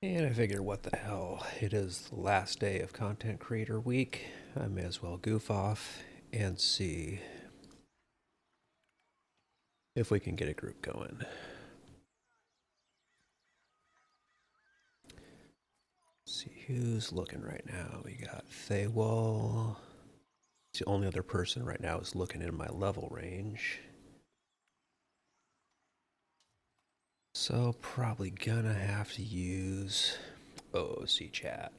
And I figured, what the hell? It is the last day of Content Creator Week. I may as well goof off and see if we can get a group going. See who's looking right now. We got Thaywall. The only other person right now is looking in my level range. So probably gonna have to use OOC chat.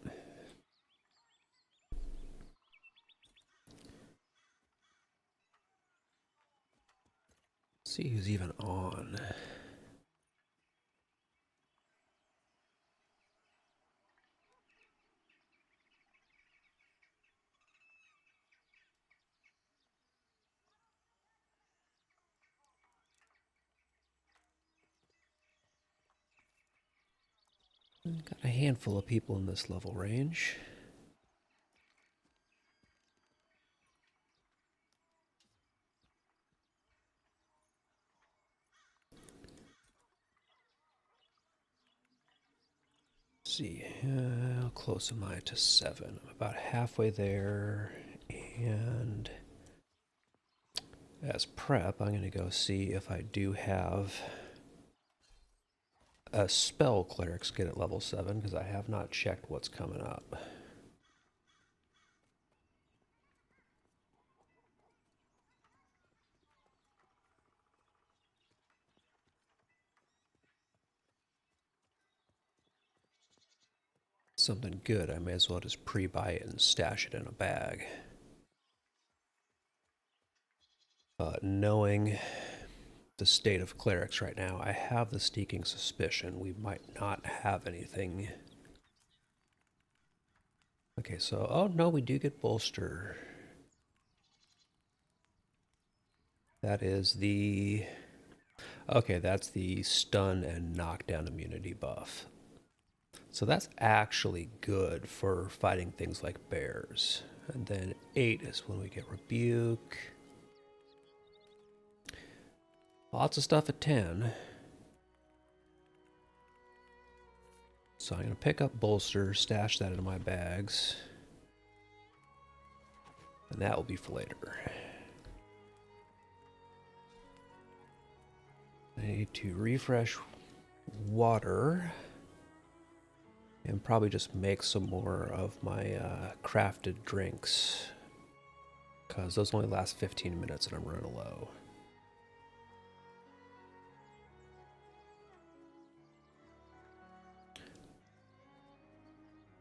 See who's even on. Got a handful of people in this level range. Let's see, how close am I to 7? I'm about halfway there, and as prep, I'm going to go see if I do have a spell clerics get at level 7, because I have not checked what's coming up. Something good, I may as well just pre-buy it and stash it in a bag. Knowing the state of clerics right now, I have the sneaking suspicion we might not have anything. Okay, so, oh no, we do get bolster. That is the... Okay, that's the stun and knockdown immunity buff. So that's actually good for fighting things like bears. And then 8 is when we get rebuke. Lots of stuff at 10. So I'm going to pick up bolster, stash that in my bags. And that will be for later. I need to refresh water. And probably just make some more of my crafted drinks. Because those only last 15 minutes and I'm running low.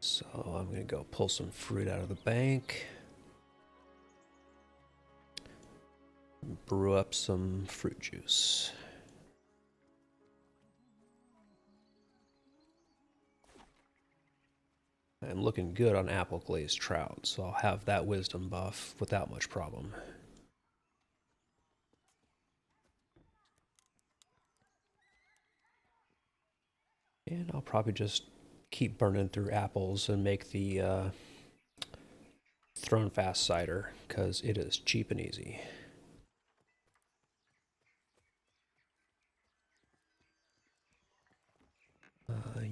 So I'm going to go pull some fruit out of the bank. Brew up some fruit juice. I'm looking good on apple glazed trout, so I'll have that wisdom buff without much problem. And I'll probably just keep burning through apples and make the Thrown Fast cider, because it is cheap and easy.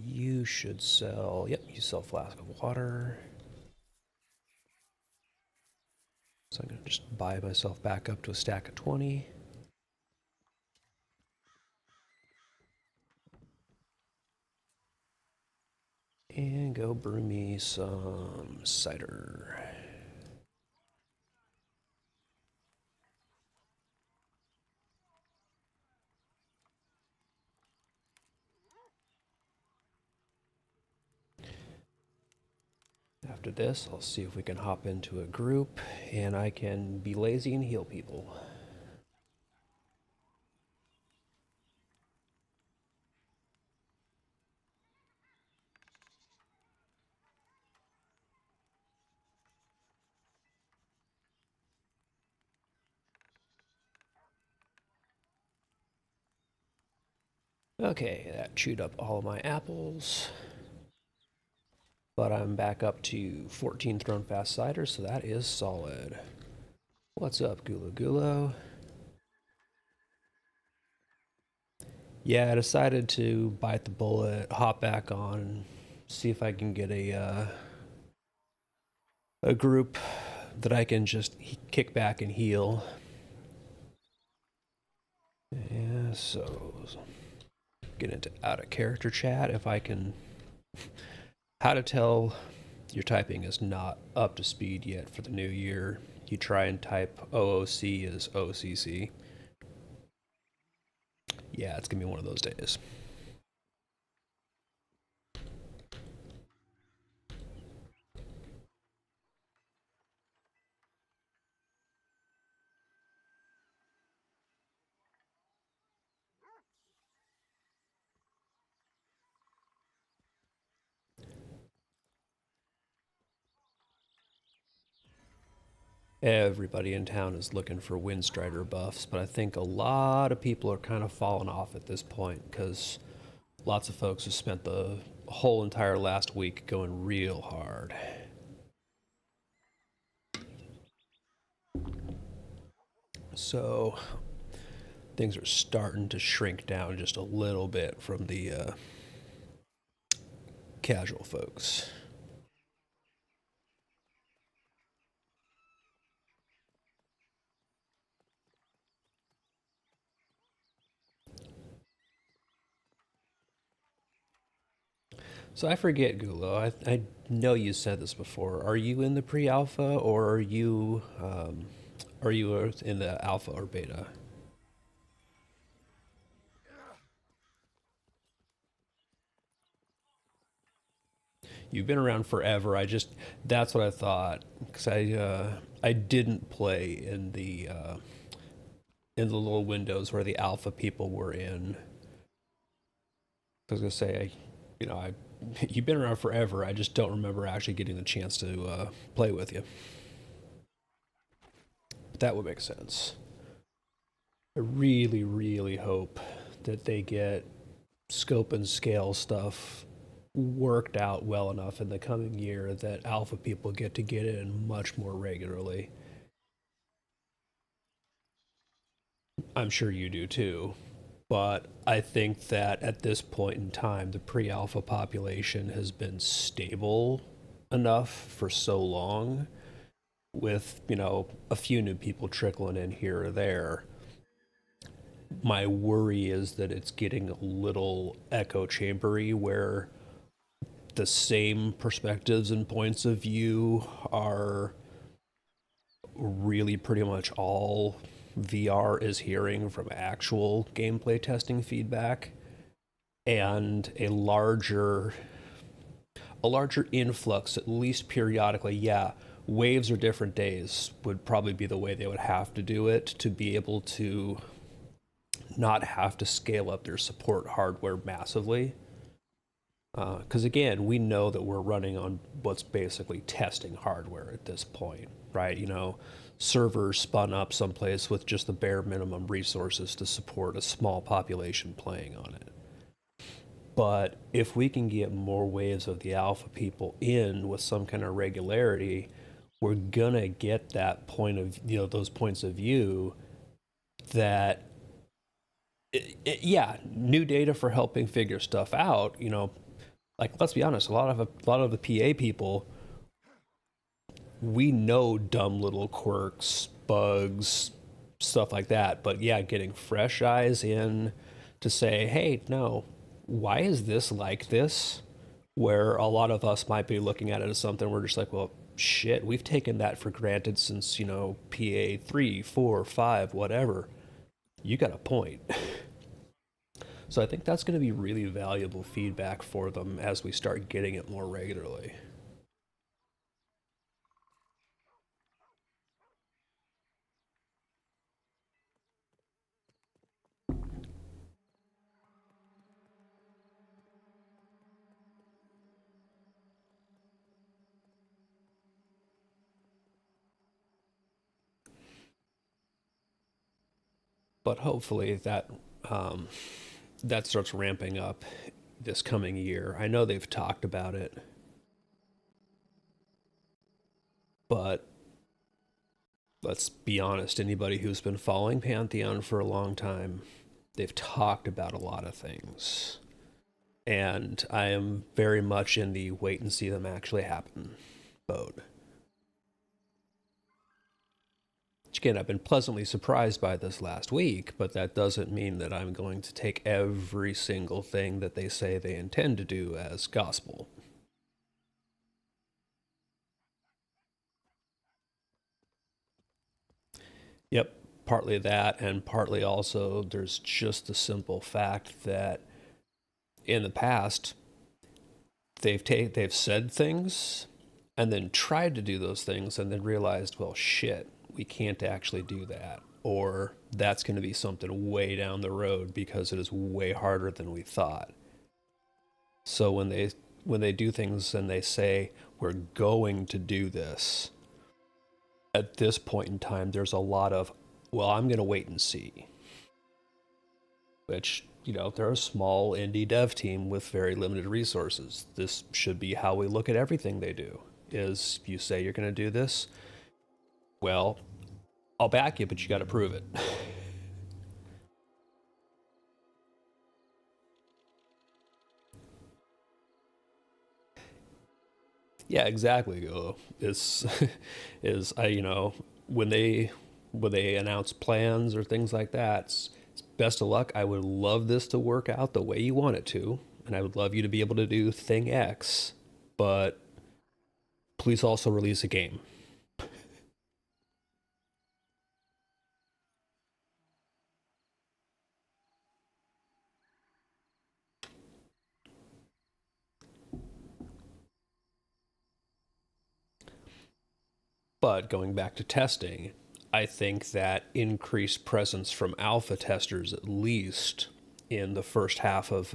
You should sell, yep, you sell a flask of water. So I'm going to just buy myself back up to a stack of 20. And go brew me some cider. After this, I'll see if we can hop into a group and I can be lazy and heal people. Okay, that chewed up all of my apples. But I'm back up to 14 Thrown Fast cider, so that is solid. What's up, Gulo Gulo? Yeah, I decided to bite the bullet, hop back on, see if I can get a group that I can just kick back and heal. Yeah, so get into out of character chat if I can. How to tell your typing is not up to speed yet for the new year. You try and type OOC as OCC. Yeah, it's gonna be one of those days. Everybody in town is looking for Windstrider buffs, but I think a lot of people are kind of falling off at this point because lots of folks have spent the whole entire last week going real hard. So things are starting to shrink down just a little bit from the casual folks. So I forget, Gulo. I know you said this before. Are you in the pre-alpha or are you in the alpha or beta? You've been around forever. That's what I thought because I didn't play in the little windows where the alpha people were in. I was gonna say I you've been around forever. I just don't remember actually getting the chance to play with you. But that would make sense. I really, really hope that they get scope and scale stuff worked out well enough in the coming year that alpha people get in much more regularly. I'm sure you do too. But I think that at this point in time, the pre alpha population has been stable enough for so long, with, a few new people trickling in here or there. My worry is that it's getting a little echo chambery where the same perspectives and points of view are really pretty much all VR is hearing from actual gameplay testing feedback, and a larger influx, at least periodically. Yeah, waves or different days would probably be the way they would have to do it to be able to not have to scale up their support hardware massively. Because again, we know that we're running on what's basically testing hardware at this point, right? Servers spun up someplace with just the bare minimum resources to support a small population playing on it. But if we can get more waves of the alpha people in with some kind of regularity, we're gonna get that point of those points of view that yeah, new data for helping figure stuff out. Like, let's be honest, a lot of the PA people, we know dumb little quirks, bugs, stuff like that. But yeah, getting fresh eyes in to say, hey, no, why is this like this? Where a lot of us might be looking at it as something we're just like, well, shit, we've taken that for granted since, PA 3, 4, 5, whatever. You got a point. So I think that's going to be really valuable feedback for them as we start getting it more regularly. But hopefully um, that starts ramping up this coming year. I know they've talked about it, but let's be honest, anybody who's been following Pantheon for a long time, they've talked about a lot of things. And I am very much in the wait and see them actually happen boat. Which again, I've been pleasantly surprised by this last week, but that doesn't mean that I'm going to take every single thing that they say they intend to do as gospel. Yep, partly that, and partly also there's just the simple fact that in the past they've said things and then tried to do those things and then realized, well, shit, we can't actually do that, or that's going to be something way down the road because it is way harder than we thought. So when they do things and they say we're going to do this, at this point in time there's a lot of, well, I'm going to wait and see, which, they're a small indie dev team with very limited resources. This should be how we look at everything they do. Is you say you're going to do this, well, I'll back you, but you got to prove it. Yeah, exactly. Is is I when they announce plans or things like that, it's best of luck. I would love this to work out the way you want it to, and I would love you to be able to do thing X, but please also release a game. But going back to testing, I think that increased presence from alpha testers, at least in the first half of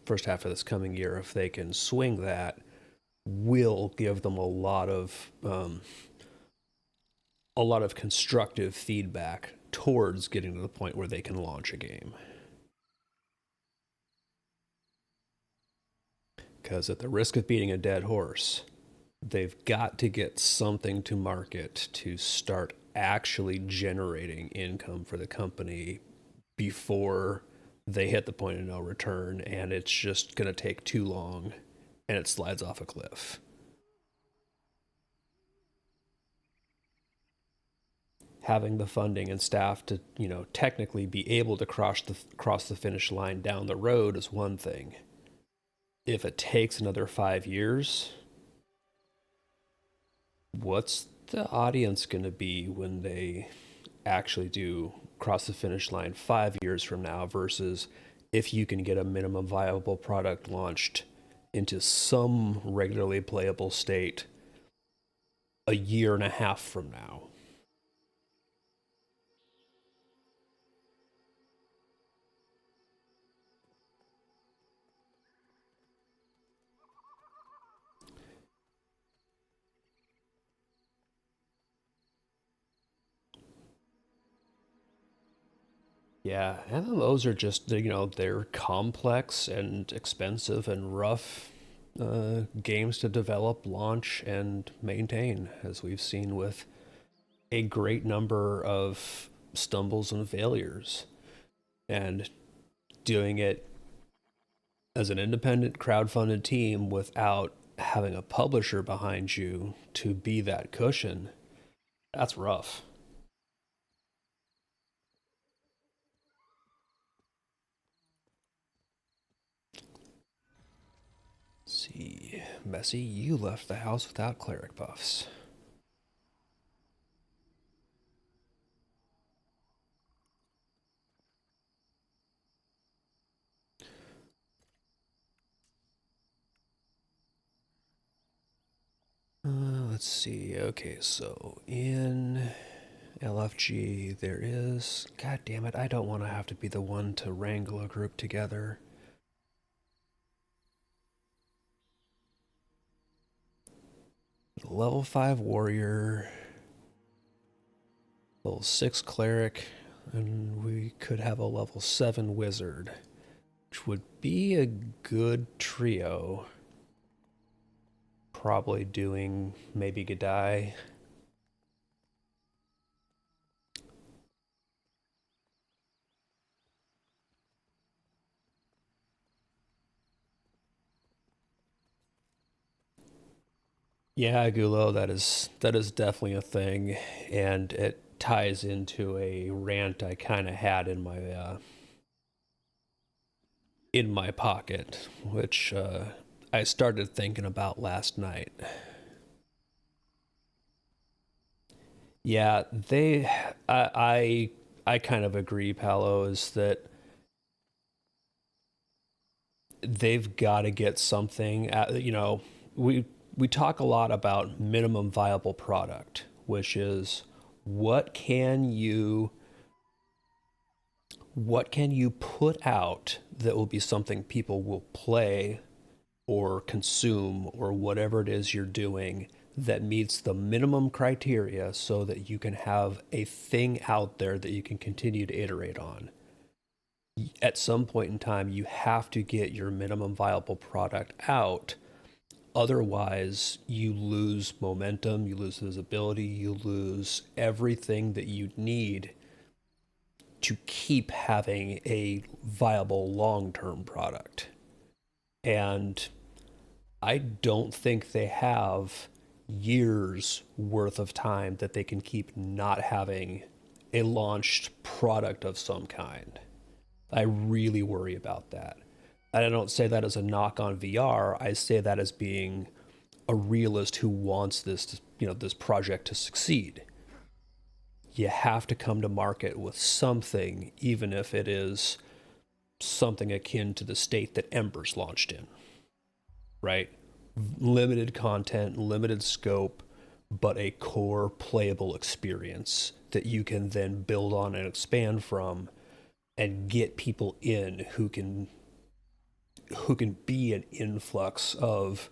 this coming year, if they can swing that, will give them a lot of constructive feedback towards getting to the point where they can launch a game. Because at the risk of beating a dead horse, they've got to get something to market to start actually generating income for the company before they hit the point of no return, and it's just going to take too long and it slides off a cliff. Having the funding and staff to, technically be able to cross the finish line down the road is one thing. If it takes another 5 years, what's the audience going to be when they actually do cross the finish line 5 years from now versus if you can get a minimum viable product launched into some regularly playable state a year and a half from now? Yeah, MMOs are just, they're complex and expensive and rough games to develop, launch, and maintain, as we've seen with a great number of stumbles and failures. And doing it as an independent crowd-funded team without having a publisher behind you to be that cushion, that's rough. Let's see, Messy, you left the house without cleric buffs. Let's see. Okay, so in LFG, there is. God damn it, I don't want to have to be the one to wrangle a group together. Level 5 warrior, level 6 cleric, and we could have a level 7 wizard, which would be a good trio. Probably doing maybe Gadai. Yeah, Gulo, that is definitely a thing, and it ties into a rant I kind of had in my pocket, which I started thinking about last night. Yeah, I kind of agree, Paolo, is that they've got to get something. We we talk a lot about minimum viable product, which is what can you what can you put out that will be something people will play or consume or whatever it is you're doing that meets the minimum criteria so that you can have a thing out there that you can continue to iterate on. At some point in time, you have to get your minimum viable product out. Otherwise, you lose momentum, you lose visibility, you lose everything that you need to keep having a viable long term product. And I don't think they have years worth of time that they can keep not having a launched product of some kind. I really worry about that. And I don't say that as a knock on VR. I say that as being a realist who wants this project to succeed. You have to come to market with something, even if it is something akin to the state that Embers launched in, right? Limited content, limited scope, but a core playable experience that you can then build on and expand from and get people in who can be an influx of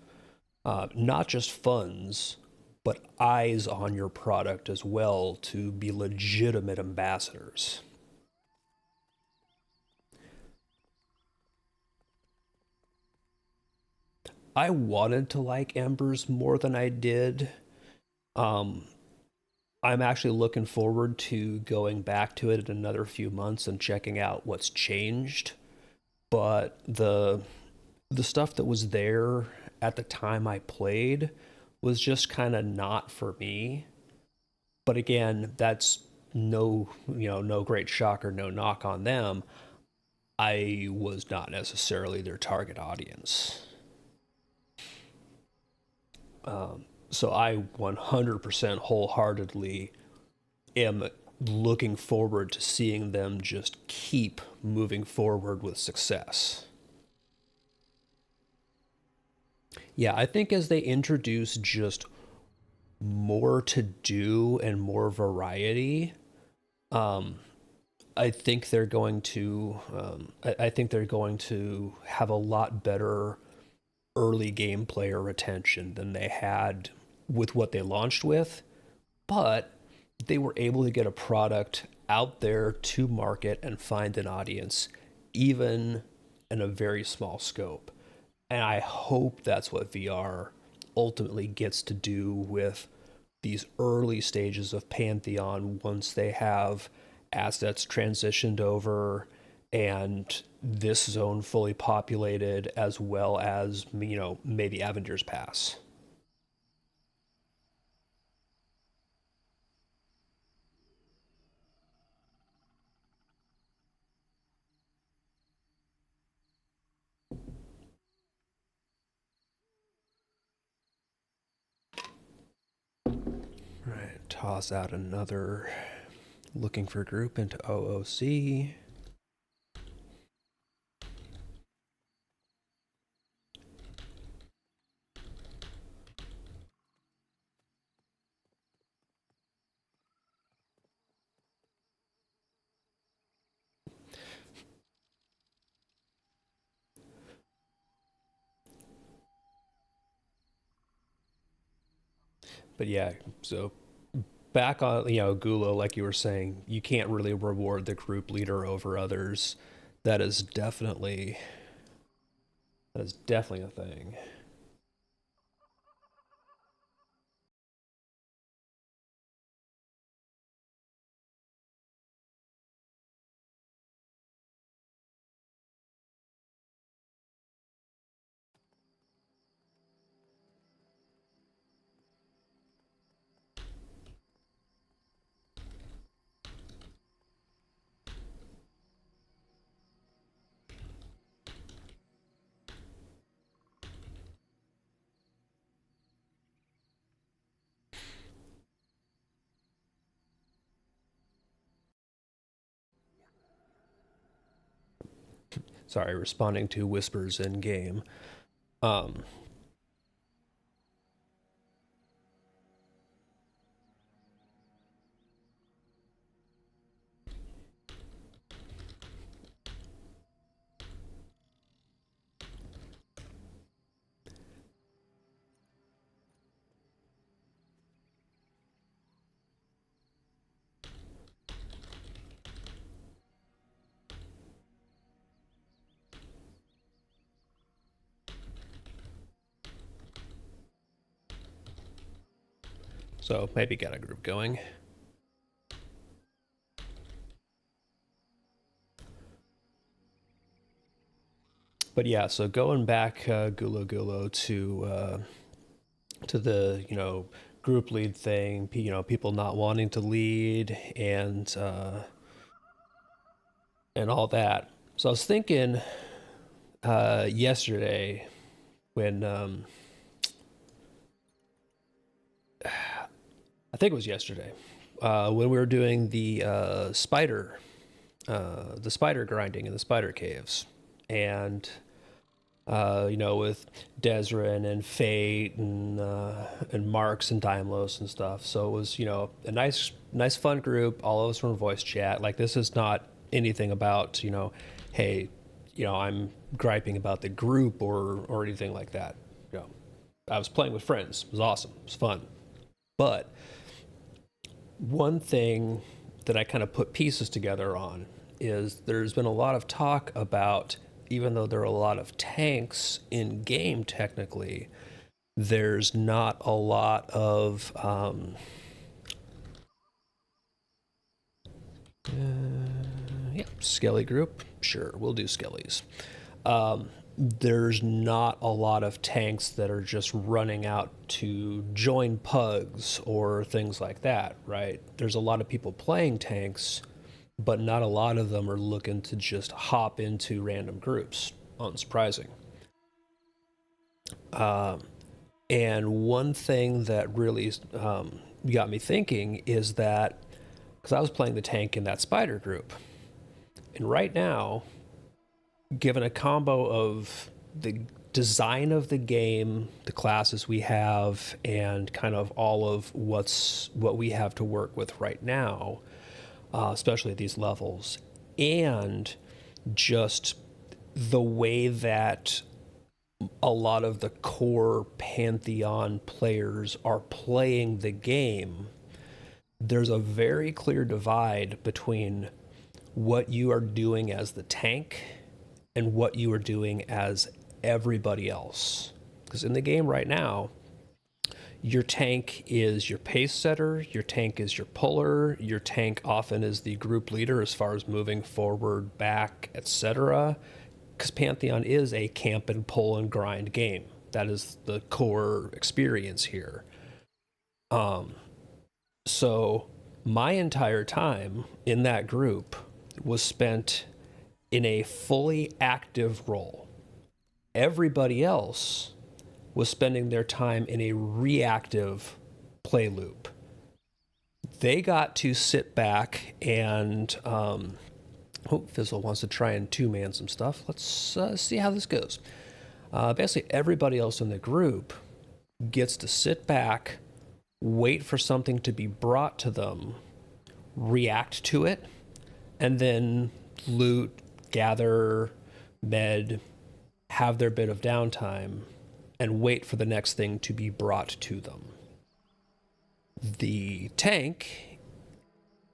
not just funds but eyes on your product as well to be legitimate ambassadors. I wanted to like Embers more than I did. Um, I'm actually looking forward to going back to it in another few months and checking out what's changed. But the stuff that was there at the time I played was just kind of not for me. But again, that's no great shocker, no knock on them. I was not necessarily their target audience. So I 100% wholeheartedly am looking forward to seeing them just keep moving forward with success. Yeah, I think as they introduce just more to do and more variety, I think they're going to I think they're going to have a lot better early game player retention than they had with what they launched with, but they were able to get a product out there to market and find an audience, even in a very small scope. And I hope that's what VR ultimately gets to do with these early stages of Pantheon once they have assets transitioned over and this zone fully populated as well as maybe Avenger's Pass. Right, toss out another looking for group into OOC. But yeah, so back on Gula, like you were saying, you can't really reward the group leader over others. That is definitely that is definitely a thing. Sorry, responding to whispers in game. Um, so maybe get a group going. But yeah, so going back, Gulo Gulo, to the group lead thing, people not wanting to lead and all that. So I was thinking yesterday when I think it was yesterday when we were doing the spider grinding in the spider caves, and with Desrin and Fate and Marks and Daimlos and stuff. So it was a nice fun group. All of us were in voice chat. Like, this is not anything about hey, I'm griping about the group or anything like that. You know, I was playing with friends. It was awesome. It was fun. But one thing that I kind of put pieces together on is there's been a lot of talk about, even though there are a lot of tanks in game technically, there's not a lot of Skelly group. Sure, we'll do Skellies. There's not a lot of tanks that are just running out to join pugs or things like that, right? There's a lot of people playing tanks, but not a lot of them are looking to just hop into random groups. Unsurprising. And one thing that really got me thinking is that, because I was playing the tank in that spider group, and right now, given a combo of the design of the game, the classes we have, and kind of all of what we have to work with right now, especially at these levels, and just the way that a lot of the core Pantheon players are playing the game, there's a very clear divide between what you are doing as the tank and what you are doing as everybody else. Because in the game right now, your tank is your pace setter, your tank is your puller, your tank often is the group leader as far as moving forward, back, etc. Because Pantheon is a camp and pull and grind game. That is the core experience here. So my entire time in that group was spent in a fully active role. Everybody else was spending their time in a reactive play loop. They got to sit back and Fizzle wants to try and two-man some stuff. Let's see how this goes. Basically, everybody else in the group gets to sit back, wait for something to be brought to them, react to it, and then loot, gather, med, have their bit of downtime, and wait for the next thing to be brought to them. The tank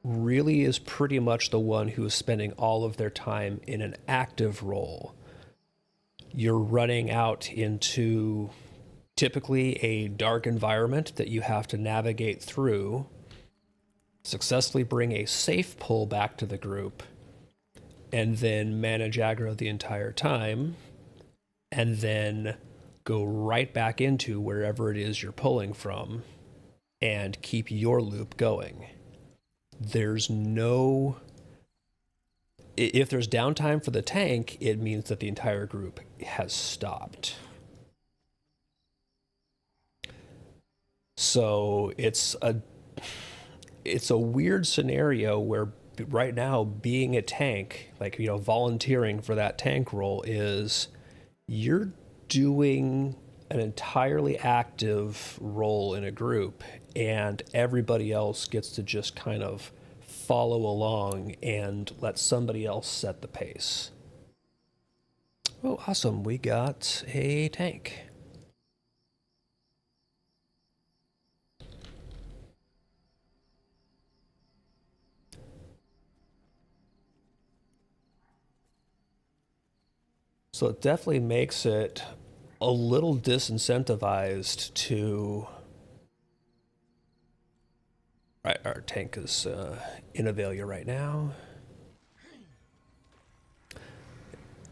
really is pretty much the one who is spending all of their time in an active role. You're running out into typically a dark environment that you have to navigate through, successfully bring a safe pull back to the group, and then manage aggro the entire time, and then go right back into wherever it is you're pulling from and keep your loop going. There's no... If there's downtime for the tank, it means that the entire group has stopped. So it's a weird scenario where right now, being a tank, like, volunteering for that tank role is you're doing an entirely active role in a group, and everybody else gets to just kind of follow along and let somebody else set the pace. Oh, awesome. We got a tank. So it definitely makes it a little disincentivized to. Right, our tank is in Avalia right now.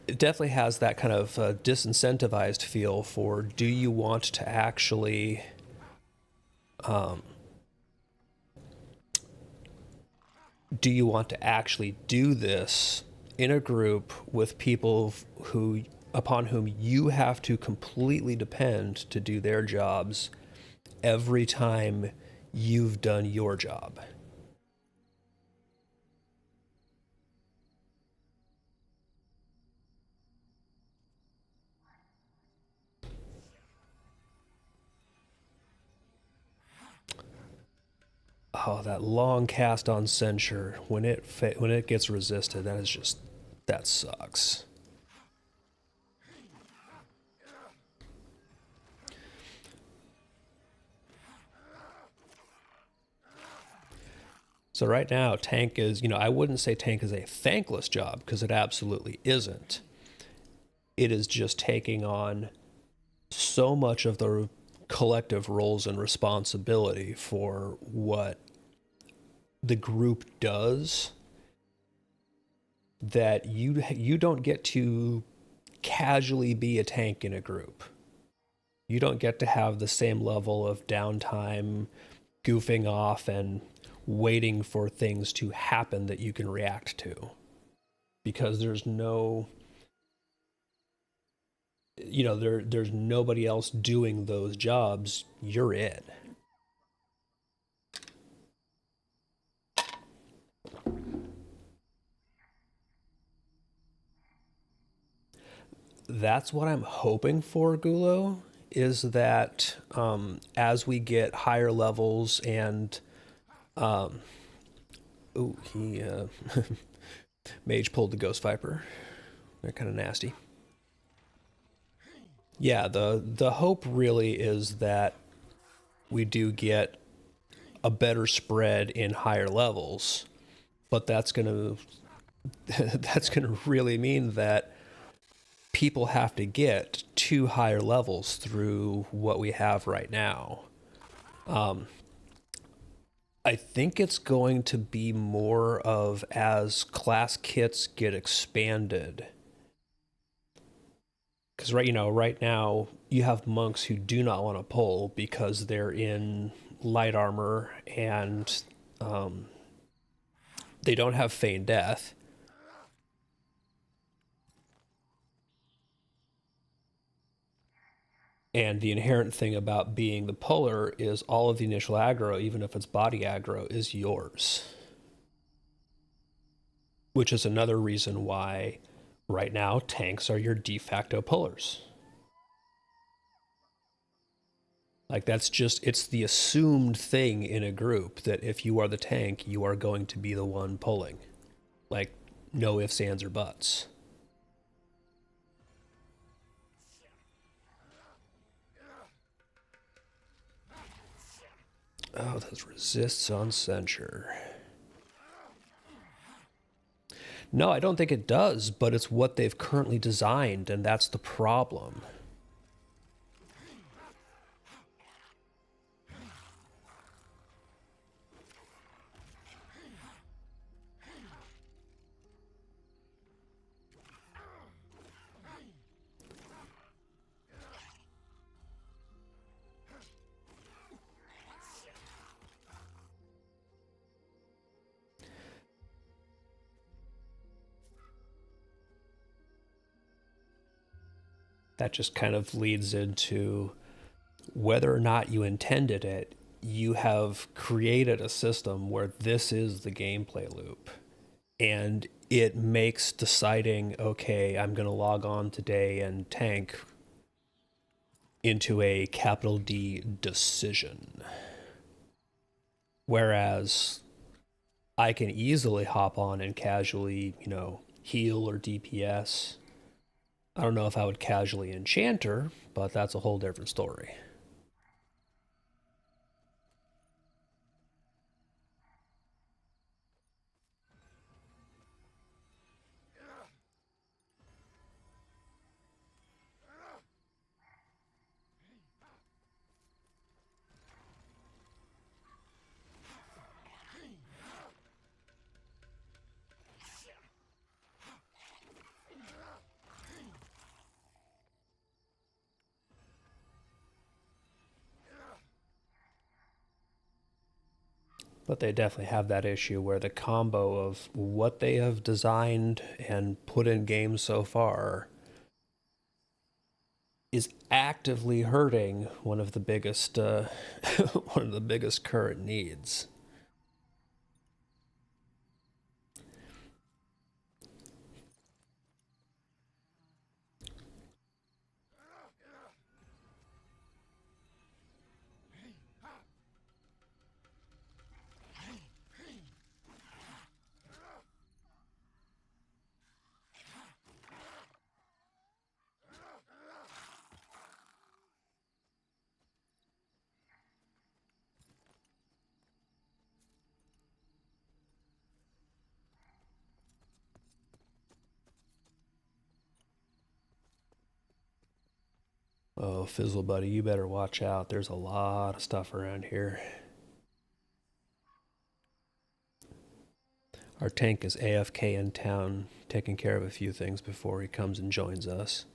It definitely has that kind of disincentivized feel for, do you want to actually do this in a group with people who upon whom you have to completely depend to do their jobs every time you've done your job. Oh, that long cast on censure when it gets resisted, that sucks. So right now, tank is, I wouldn't say tank is a thankless job because it absolutely isn't. It is just taking on so much of the collective roles and responsibility for what the group does, that you don't get to casually be a tank in a group. You don't get to have the same level of downtime, goofing off and waiting for things to happen that you can react to, because there's nobody else doing those jobs. You're it. That's what I'm hoping for, Gulo, is that as we get higher levels and ooh, he mage pulled the ghost viper. They're kind of nasty. Yeah, the hope really is that we do get a better spread in higher levels, but that's gonna that's gonna really mean that people have to get to higher levels through what we have right now. I think it's going to be more of, as class kits get expanded, because right now you have monks who do not want to pull because they're in light armor and they don't have feign death. And the inherent thing about being the puller is all of the initial aggro, even if it's body aggro, is yours. Which is another reason why right now tanks are your de facto pullers. Like, it's the assumed thing in a group that if you are the tank, you are going to be the one pulling. Like, no ifs, ands, or buts. Oh, those resists on censure. No, I don't think it does, but it's what they've currently designed, and that's the problem. That just kind of leads into whether or not you intended it, you have created a system where this is the gameplay loop. And it makes deciding, okay, I'm going to log on today and tank into a capital D decision. Whereas I can easily hop on and casually, heal or DPS. I don't know if I would casually enchanter, but that's a whole different story. But they definitely have that issue where the combo of what they have designed and put in games so far is actively hurting one of the biggest one of the biggest current needs. Oh, Fizzle buddy, you better watch out. There's a lot of stuff around here. Our tank is AFK in town, taking care of a few things before he comes and joins us.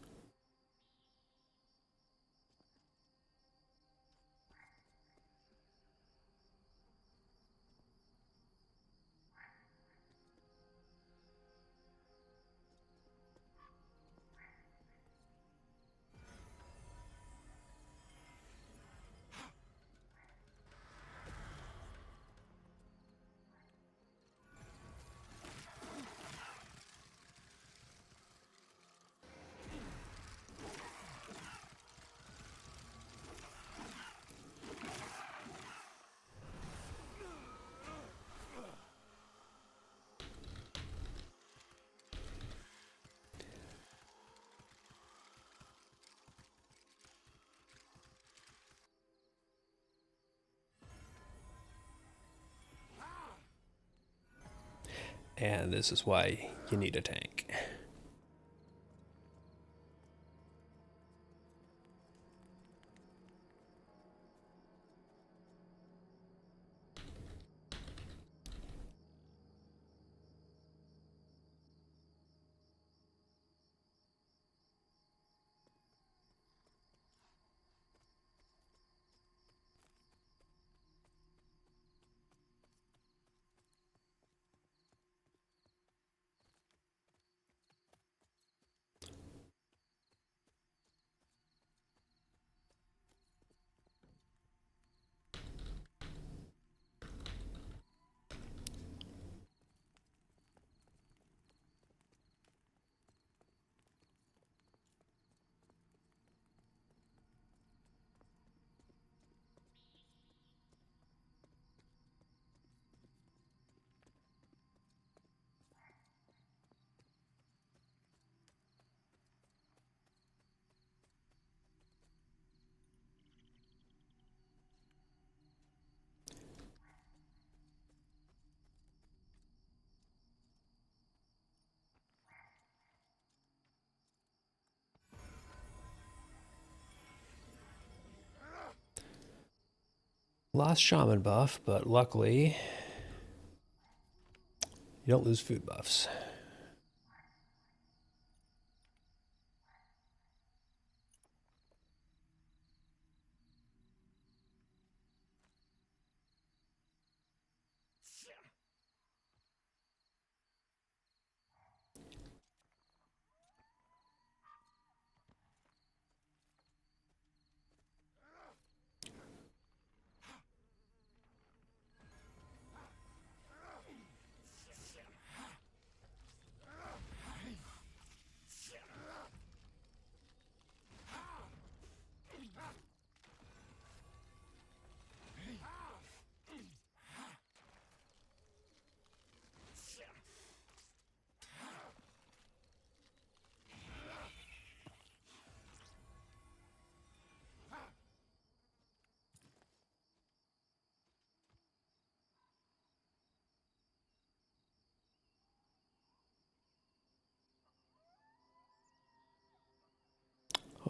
And this is why you need a tank. Lost shaman buff, but luckily you don't lose food buffs.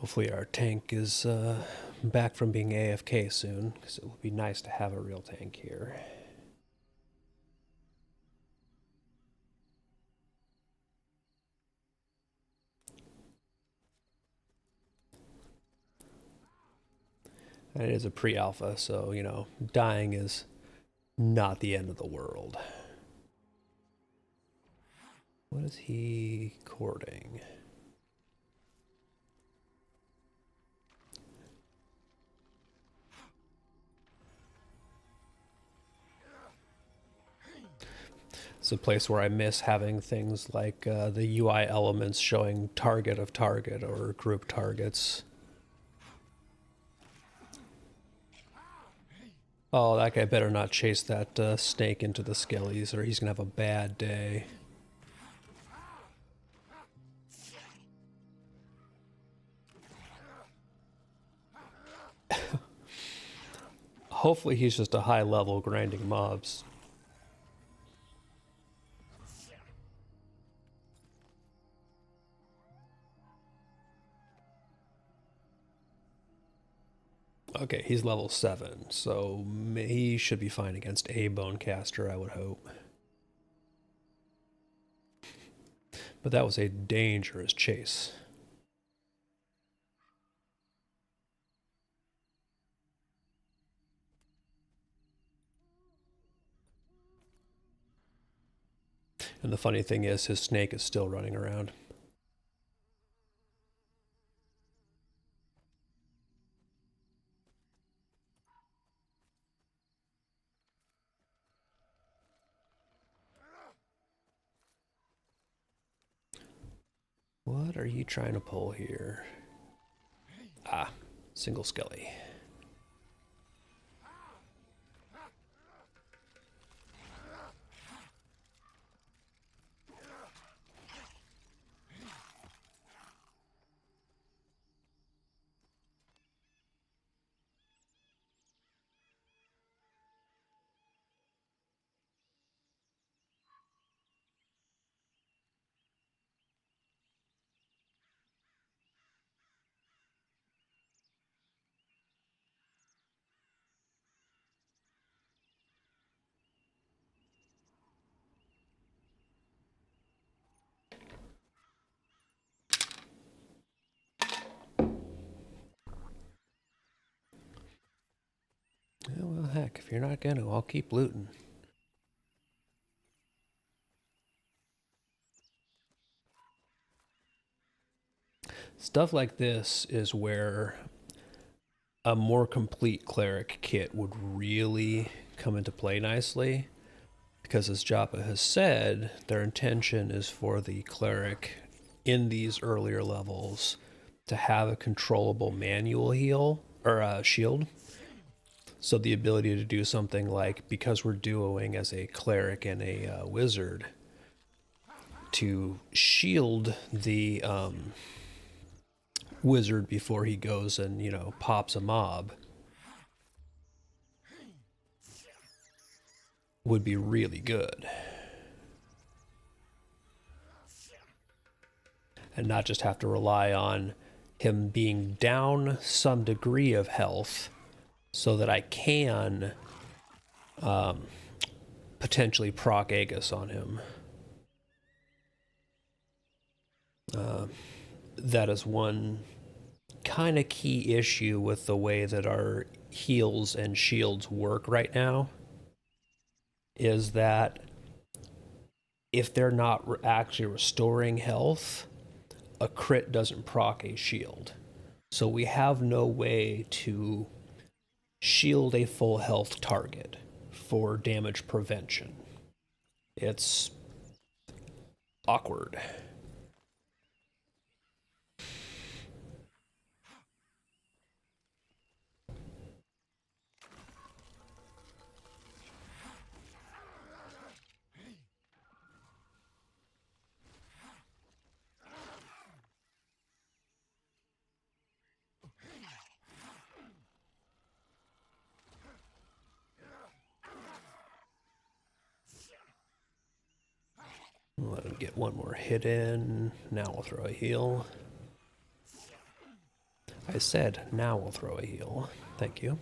Hopefully our tank is back from being AFK soon, because it would be nice to have a real tank here. And it is a pre-alpha, so, you know, dying is not the end of the world. What is he courting? It's a place where I miss having things like the UI elements showing target of target or group targets. Oh, that guy better not chase that snake into the skellies or he's gonna have a bad day. Hopefully he's just a high level grinding mobs. Okay, he's level 7, so he should be fine against a Bonecaster, I would hope. But that was a dangerous chase. And the funny thing is, his snake is still running around. What are you trying to pull here? Ah, single skelly. Oh, well, heck, if you're not gonna, I'll keep looting. Stuff like this is where a more complete cleric kit would really come into play nicely. Because as Joppa has said, their intention is for the cleric in these earlier levels to have a controllable manual heal or shield. So the ability to do something like, because we're duoing as a cleric and a wizard, to shield the wizard before he goes and, you know, pops a mob would be really good. And not just have to rely on him being down some degree of health so that I can potentially proc Aegis on him. That is one kind of key issue with the way that our heals and shields work right now, is that if they're not actually restoring health, a crit doesn't proc a shield. So we have no way to shield a full health target for damage prevention. It's awkward. Let him get one more hit in. Now we'll throw a heal. I said, now we'll throw a heal. Thank you.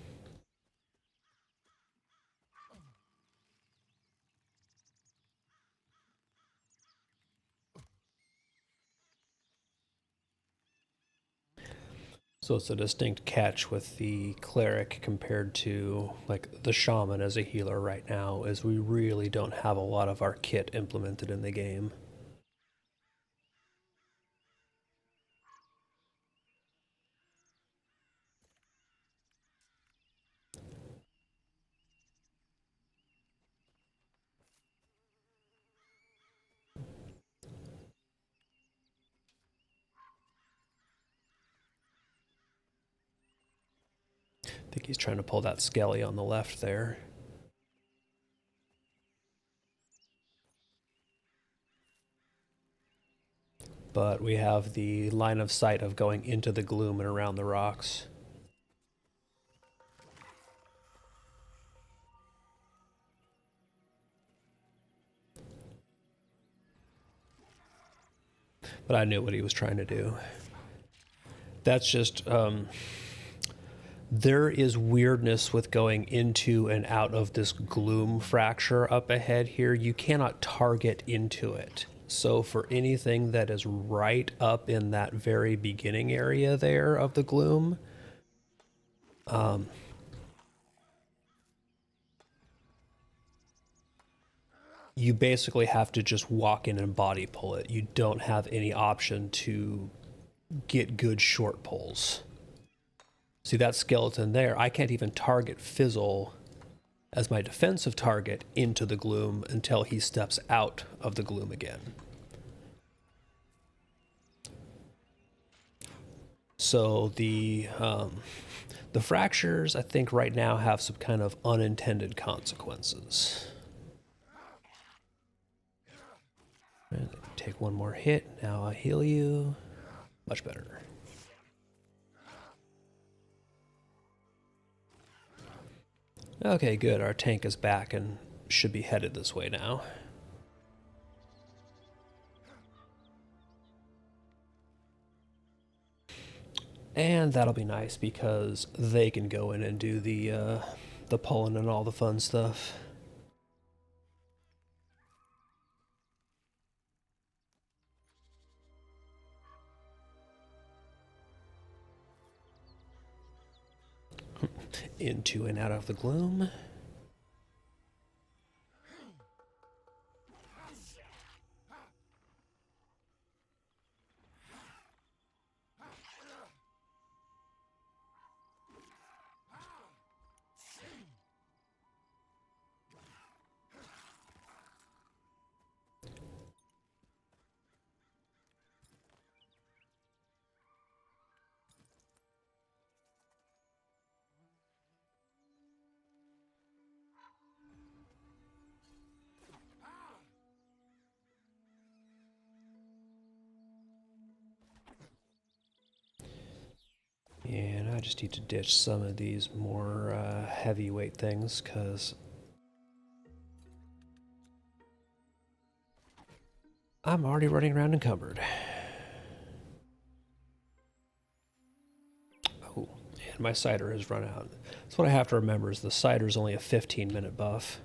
So it's a distinct catch with the cleric compared to like the shaman as a healer right now is we really don't have a lot of our kit implemented in the game. I think he's trying to pull that skelly on the left there. But we have the line of sight of going into the gloom and around the rocks. But I knew what he was trying to do. That's just there is weirdness with going into and out of this gloom fracture up ahead here. You cannot target into it. So for anything that is right up in that very beginning area there of the gloom, you basically have to just walk in and body pull it. You don't have any option to get good short pulls. See that skeleton there? I can't even target Fizzle as my defensive target into the gloom until he steps out of the gloom again. So the fractures, I think, right now have some kind of unintended consequences. And take one more hit. Now I heal you. Much better. Okay, good. Our tank is back and should be headed this way now. And that'll be nice because they can go in and do the pulling and all the fun stuff. Into and out of the gloom. And I just need to ditch some of these more heavyweight things because I'm already running around encumbered. Oh, and my cider has run out. That's what I have to remember is the cider is only a 15-minute buff.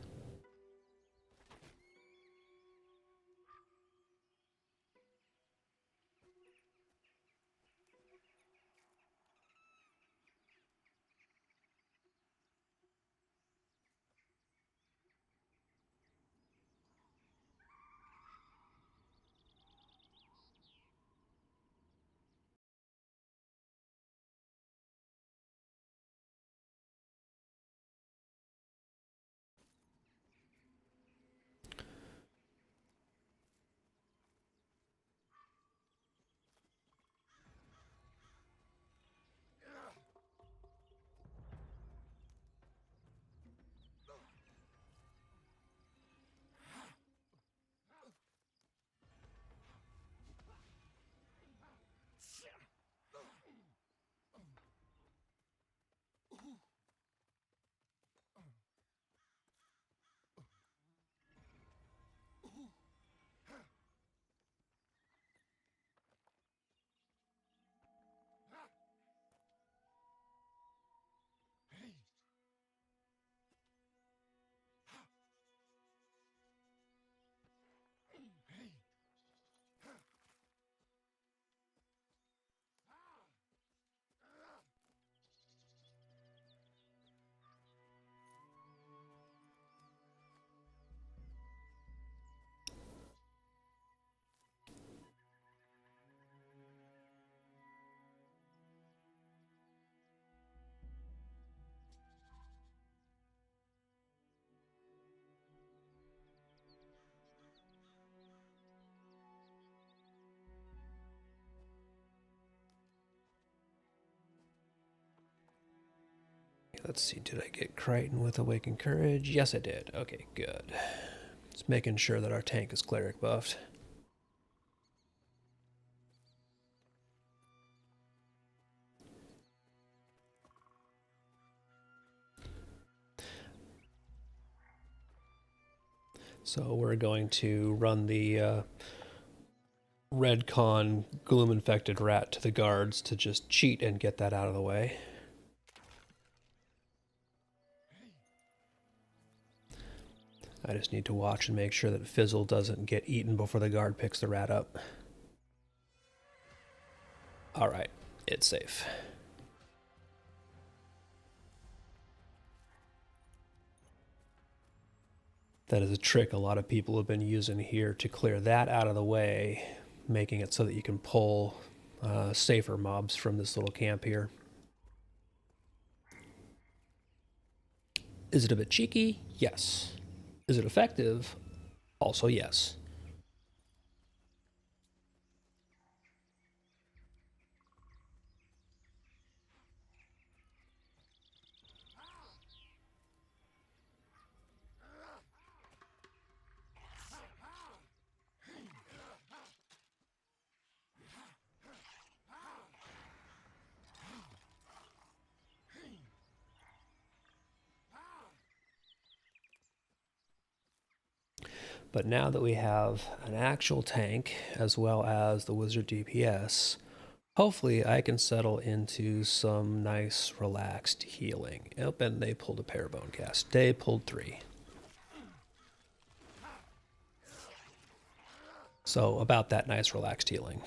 let's see, did I get Crichton with Awakened Courage? Yes, I did. Okay, good. Just making sure that our tank is cleric buffed. So we're going to run the Redcon Gloom Infected Rat to the guards to just cheat and get that out of the way. I just need to watch and make sure that Fizzle doesn't get eaten before the guard picks the rat up. Alright, it's safe. That is a trick a lot of people have been using here to clear that out of the way, making it so that you can pull safer mobs from this little camp here. Is it a bit cheeky? Yes. Is it effective? Also yes. But now that we have an actual tank, as well as the wizard DPS, hopefully I can settle into some nice relaxed healing. Yep, and they pulled a pair of bone cast. They pulled 3. So about that nice relaxed healing.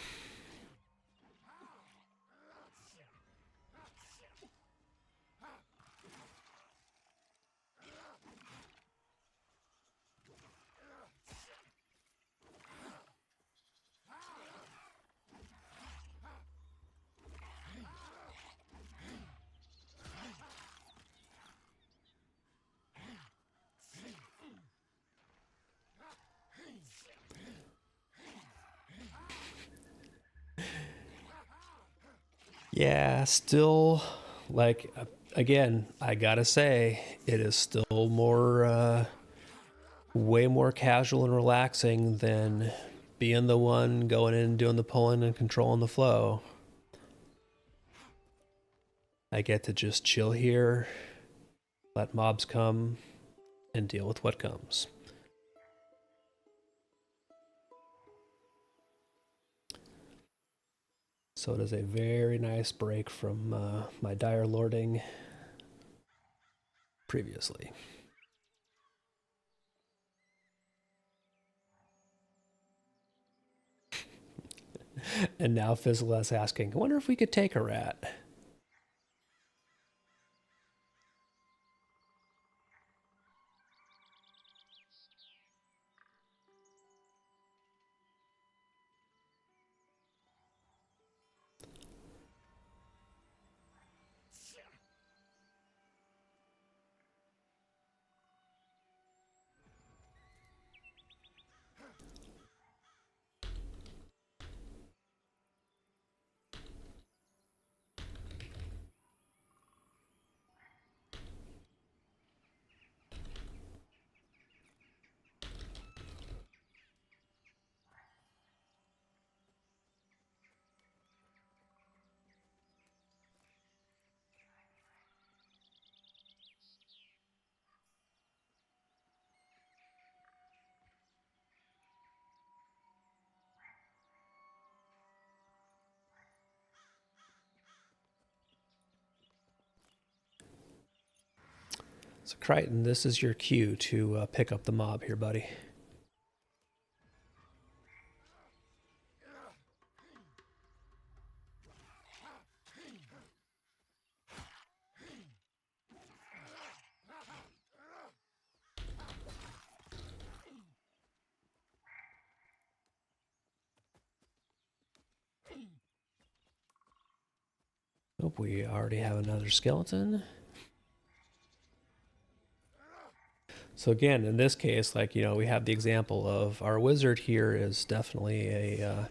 Yeah, still, like, again, I gotta say, it is still more, way more casual and relaxing than being the one going in and doing the pulling and controlling the flow. I get to just chill here, let mobs come, and deal with what comes. So it is a very nice break from my dire lording previously. And now Fizzle is asking, I wonder if we could take a rat. So Crichton, this is your cue to pick up the mob here, buddy. Oh, we already have another skeleton. So again, in this case, like, you know, we have the example of our wizard here is definitely a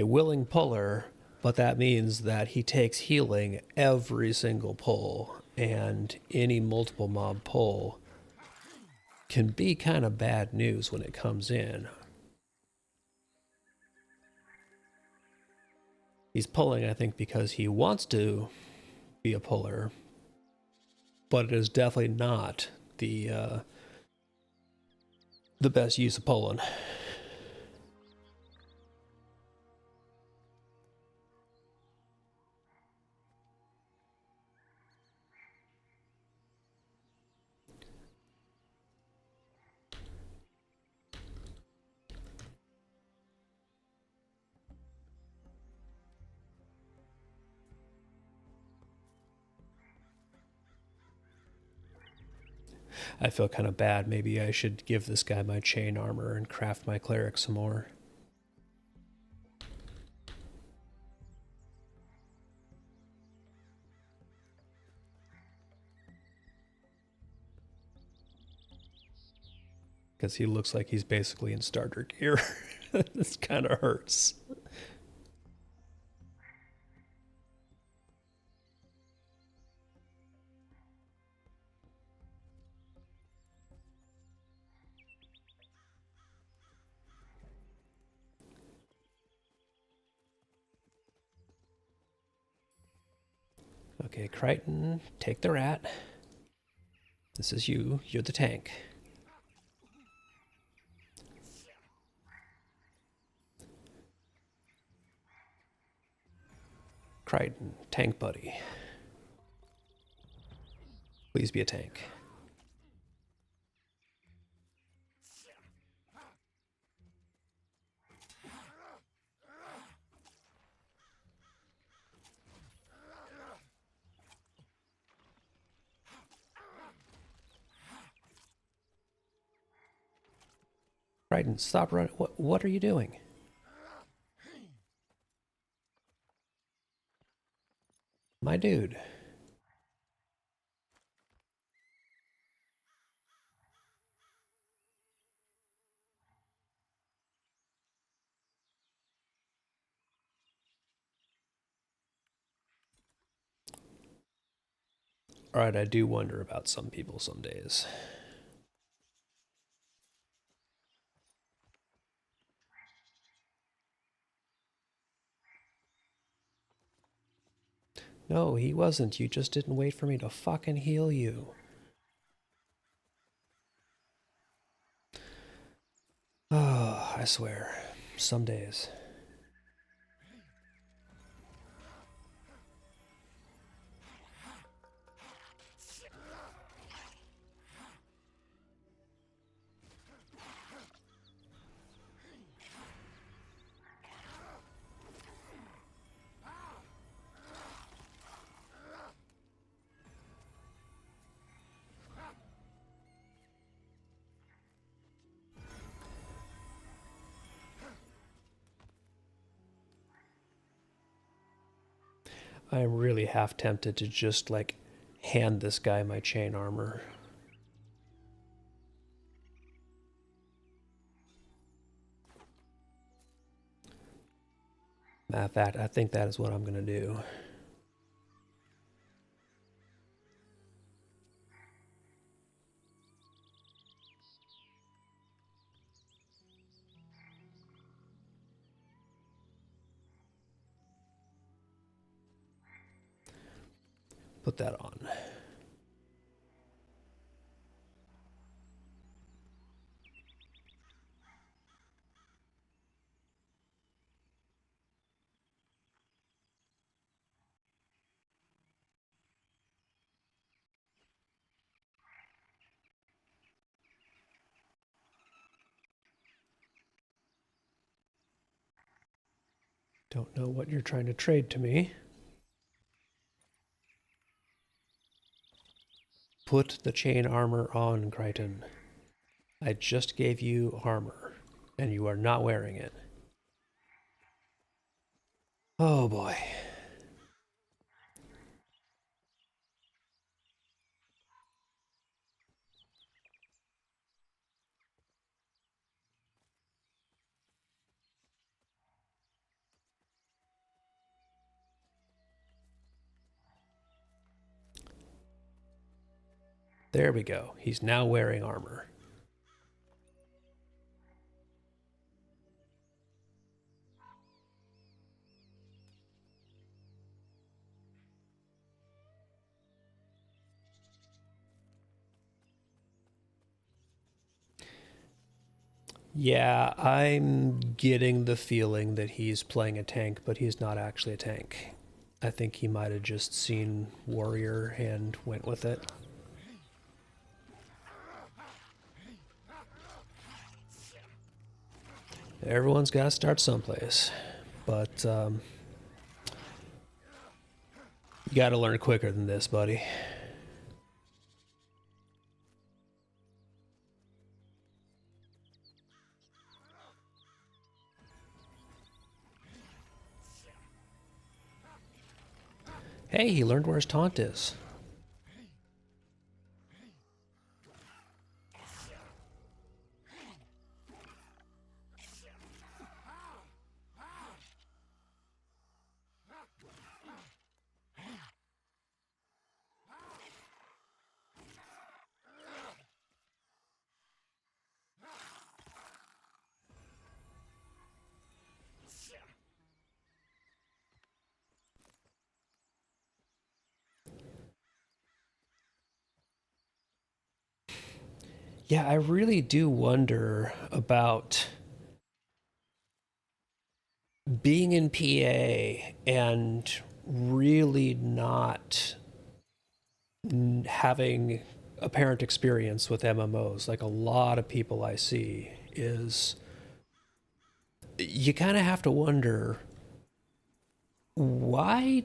willing puller, But that means that he takes healing every single pull, and any multiple mob pull can be kind of bad news when it comes in. He's pulling, I think, because he wants to be a puller, but it is definitely not the best use of pulling. I feel kind of bad. Maybe I should give this guy my chain armor and craft my cleric some more. Because he looks like he's basically in starter gear. This kind of hurts. Okay, Crichton, take the rat. This is you. You're the tank. Crichton, tank buddy. Please be a tank. Crichton, stop running. What are you doing? My dude. Alright, I do wonder about some people some days. No, he wasn't. You just didn't wait for me to fucking heal you. Oh, I swear. Some days. I'm really half tempted to just, like, hand this guy my chain armor. Matter of fact, I think that is what I'm gonna do. Put that on. Don't know what you're trying to trade to me. Put the chain armor on, Crichton. I just gave you armor, and you are not wearing it. Oh boy. There we go. He's now wearing armor. Yeah, I'm getting the feeling that he's playing a tank, but he's not actually a tank. I think he might have just seen warrior and went with it. Everyone's got to start someplace, but you got to learn quicker than this, buddy. Hey, he learned where his taunt is. Yeah, I really do wonder about being in PA and really not having apparent experience with MMOs. Like a lot of people I see is you kind of have to wonder, why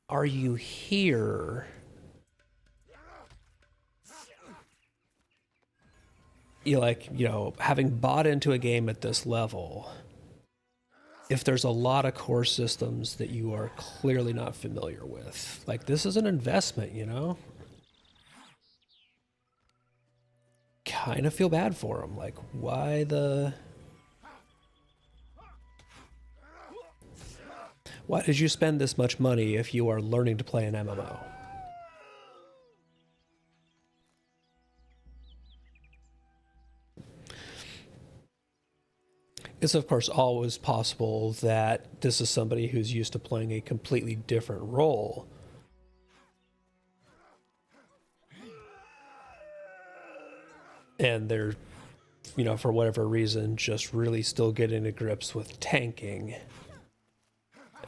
are you here? Having bought into a game at this level, if there's a lot of core systems that you are clearly not familiar with, like this is an investment, kind of feel bad for them. Like, why did you spend this much money if you are learning to play an MMO? It's of course always possible that this is somebody who's used to playing a completely different role. And they're, for whatever reason, just really still getting to grips with tanking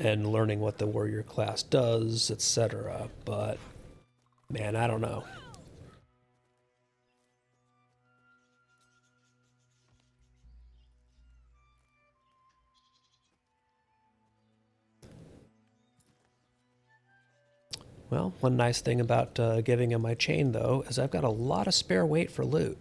and learning what the warrior class does, etc. But man, I don't know. Well, one nice thing about giving him my chain, though, is I've got a lot of spare weight for loot.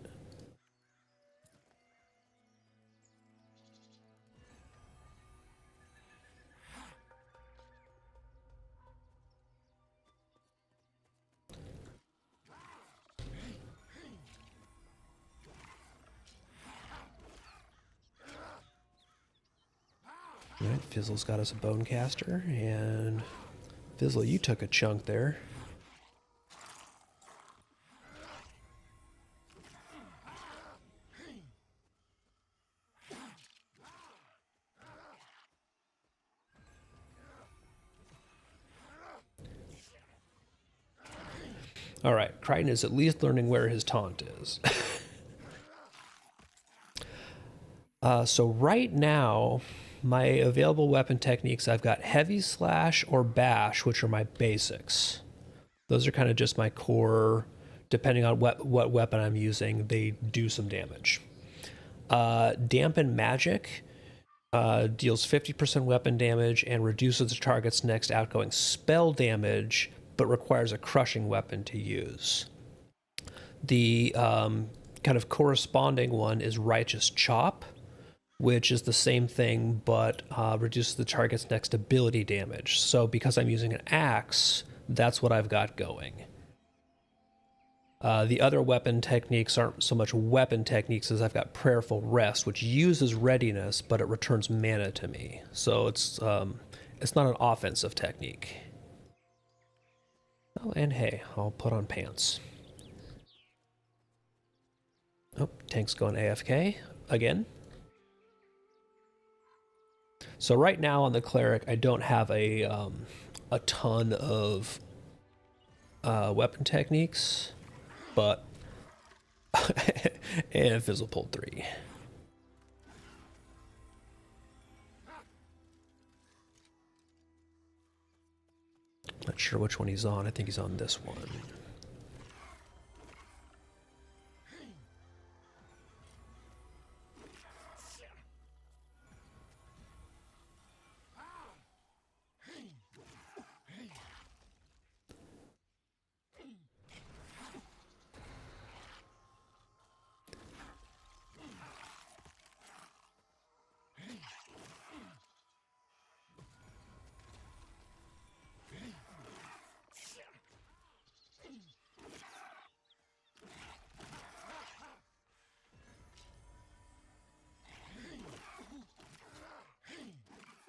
All right, Fizzle's got us a bone caster, and Fizzle, you took a chunk there. All right, Crichton is at least learning where his taunt is. So right now, my available weapon techniques, I've got heavy slash or bash, which are my basics. Those are kind of just my core. Depending on what weapon I'm using, they do some damage. Dampen magic deals 50% weapon damage and reduces the target's next outgoing spell damage, but requires a crushing weapon to use. The kind of corresponding one is righteous chop, which is the same thing but reduces the target's next ability damage. So because I'm using an axe, that's what I've got going. The other weapon techniques aren't so much weapon techniques as I've got Prayerful Rest, which uses readiness, but it returns mana to me. So it's not an offensive technique. Oh, and hey, I'll put on pants. Oh, tank's going AFK again. So right now on the cleric, I don't have a ton of weapon techniques, but and Fizzle pulled 3. Not sure which one he's on. I think he's on this one.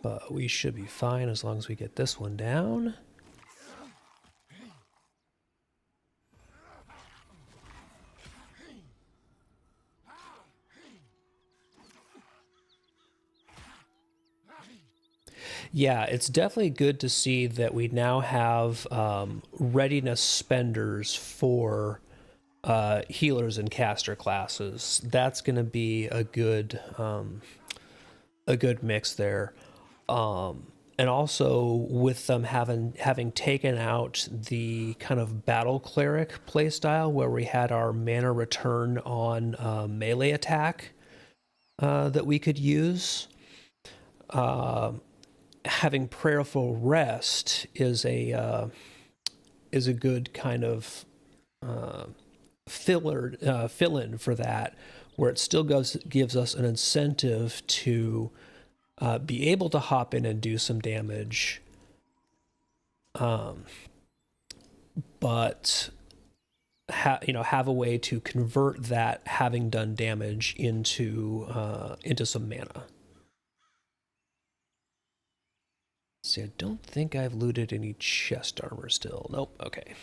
But we should be fine as long as we get this one down. Yeah, it's definitely good to see that we now have readiness spenders for healers and caster classes. That's going to be a good mix there. And also with them having taken out the kind of battle cleric playstyle where we had our mana return on melee attack that we could use. Having prayerful rest is a good kind of fill-in for that, where it still gives us an incentive to be able to hop in and do some damage, but have a way to convert that having done damage into some mana. See, I don't think I've looted any chest armor still. Nope. Okay.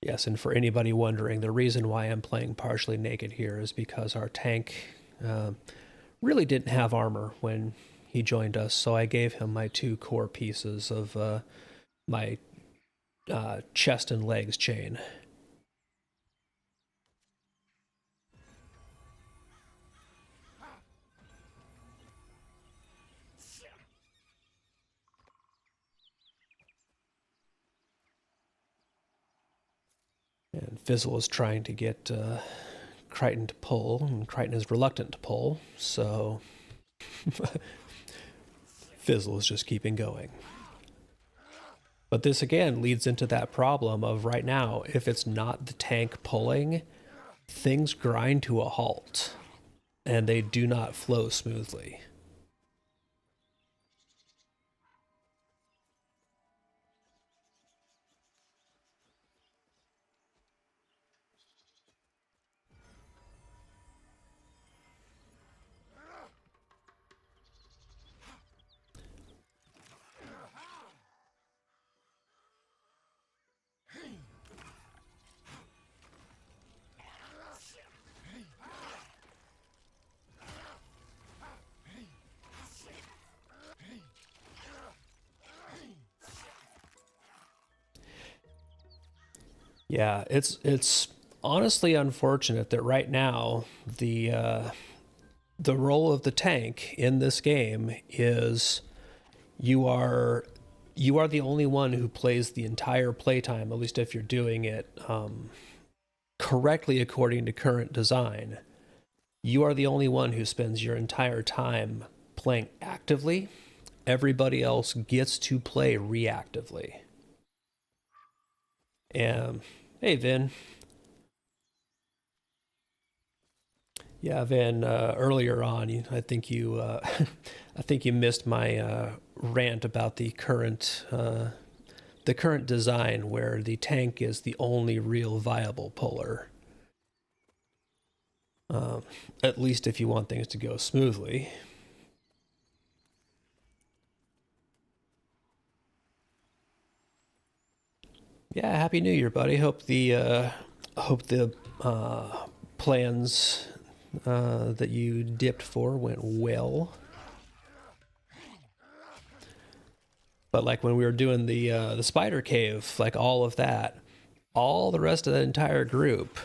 Yes, and for anybody wondering, the reason why I'm playing partially naked here is because our tank really didn't have armor when he joined us, so I gave him my 2 core pieces of my chest and legs chain. And Fizzle is trying to get Crichton to pull, and Crichton is reluctant to pull, so Fizzle is just keeping going. But this again leads into that problem of right now, if it's not the tank pulling, things grind to a halt, and they do not flow smoothly. Yeah, it's honestly unfortunate that right now the role of the tank in this game is you are the only one who plays the entire playtime, at least if you're doing it correctly according to current design. You are the only one who spends your entire time playing actively. Everybody else gets to play reactively. And hey, Vin. Yeah, Vin. Earlier on, I think you, I think you missed my rant about the current design, where the tank is the only real viable puller. At least if you want things to go smoothly. Yeah, Happy New Year, buddy. Hope the plans that you dipped for went well. But like when we were doing the spider cave, like all of that, all the rest of the entire group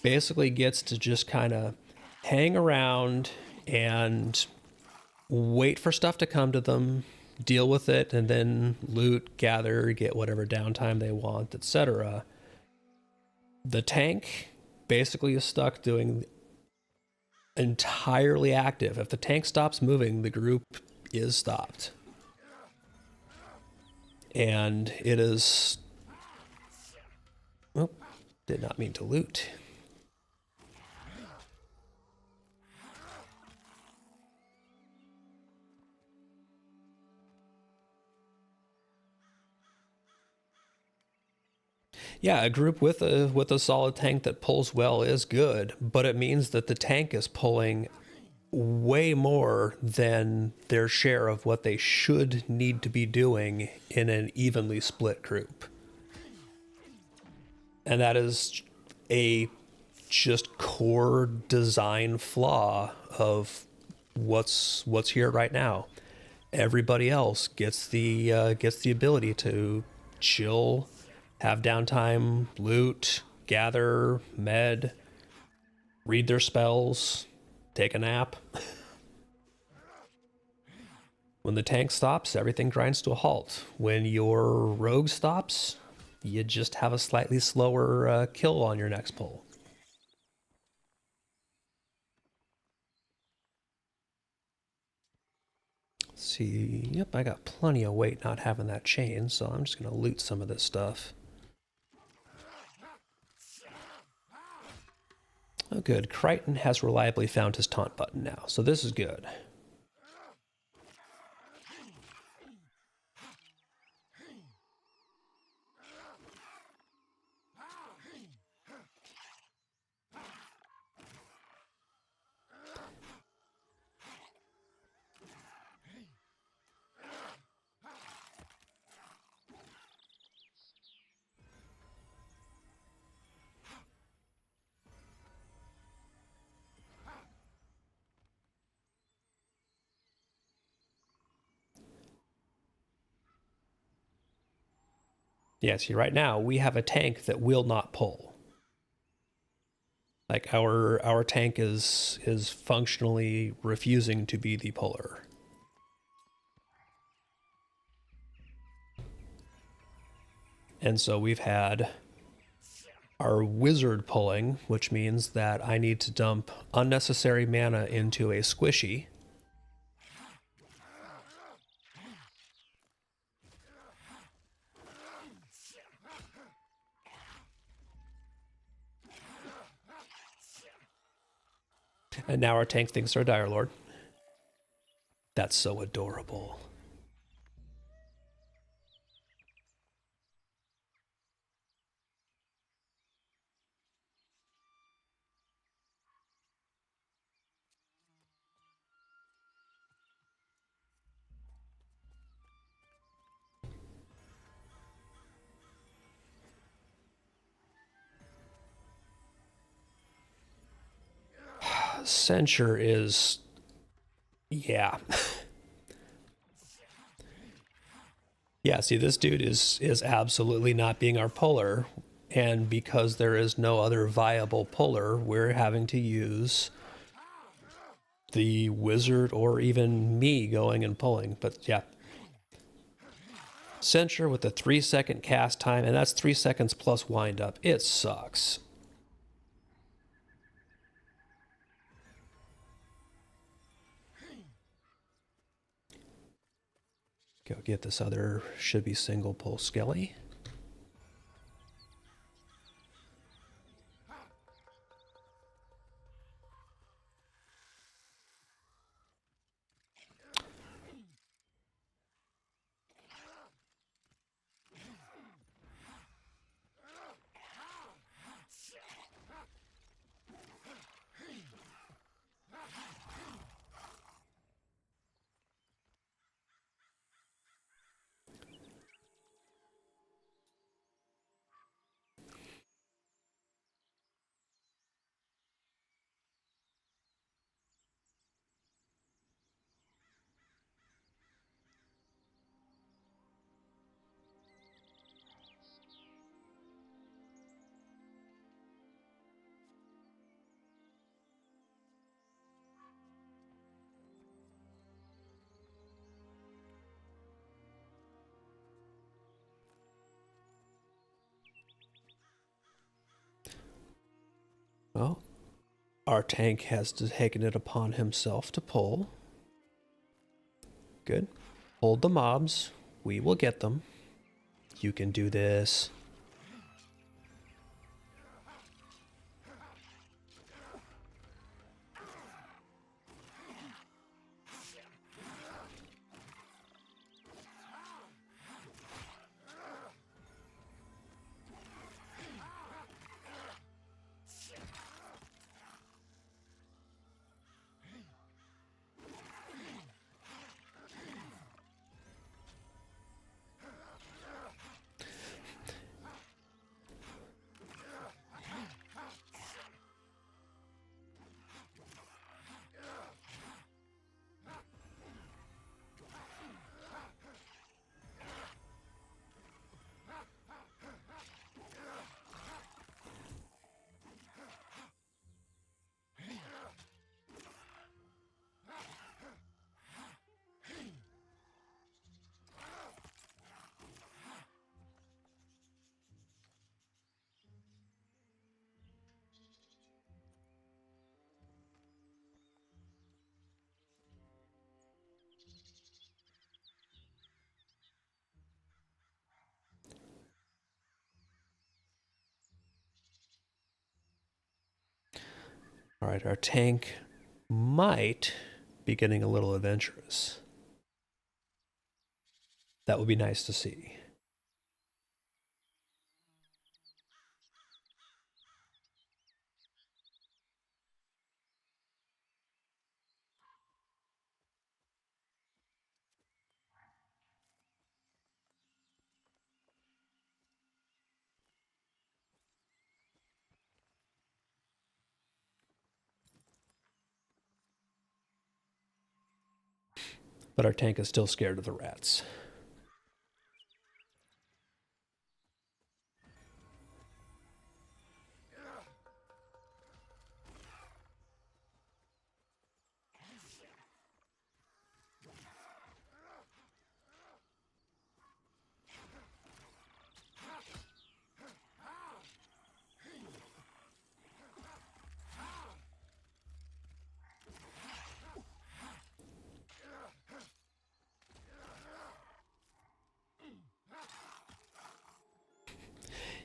basically gets to just kind of hang around and wait for stuff to come to them, deal with it, and then loot, gather, get whatever downtime they want, etc. The tank basically is stuck doing entirely active. If the tank stops moving, the group is stopped. And it is. Oh, did not mean to loot. Yeah, a group with a solid tank that pulls well is good, but it means that the tank is pulling way more than their share of what they should need to be doing in an evenly split group. And that is a just core design flaw of what's here right now. Everybody else gets the ability to chill, have downtime, loot, gather, med, read their spells, take a nap. When the tank stops, everything grinds to a halt. When your rogue stops, you just have a slightly slower kill on your next pull. Let's see, yep, I got plenty of weight not having that chain, so I'm just going to loot some of this stuff. Oh, good. Crichton has reliably found his taunt button now, so this is good. Yeah, see, right now we have a tank that will not pull. Like our tank is functionally refusing to be the puller. And so we've had our wizard pulling, which means that I need to dump unnecessary mana into a squishy. And now our tank thinks they're Dire Lord. That's so adorable. Censure is, yeah. Yeah, see, this dude is absolutely not being our puller, and because there is no other viable puller, we're having to use the wizard or even me going and pulling. But yeah, Censure with the 3-second cast time, and that's 3 seconds plus wind up. It sucks. Go get this other should be single pull skelly. Our tank has taken it upon himself to pull. Good. Hold the mobs. We will get them. You can do this. All right, our tank might be getting a little adventurous. That would be nice to see. But our tank is still scared of the rats.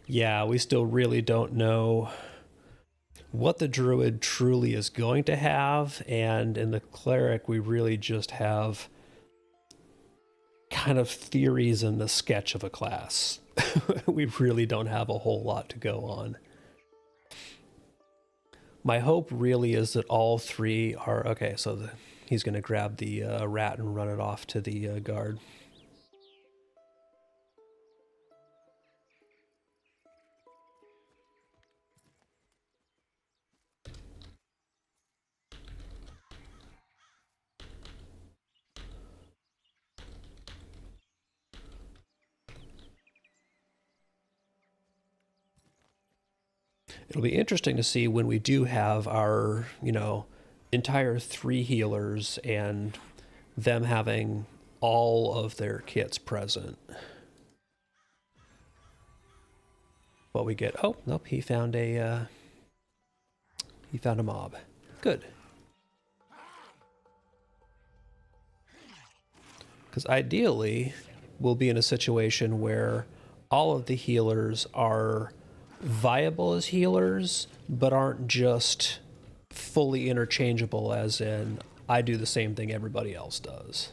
Yeah, we still really don't know what the druid truly is going to have, and in the cleric we really just have kind of theories in the sketch of a class. We really don't have a whole lot to go on. My hope really is that all three are okay. So he's going to grab the rat and run it off to the guard. It'll be interesting to see when we do have our, entire 3 healers and them having all of their kits present. What we get? Oh, nope, he found a mob. Good. Because ideally, we'll be in a situation where all of the healers are viable as healers, but aren't just fully interchangeable, as in, I do the same thing everybody else does.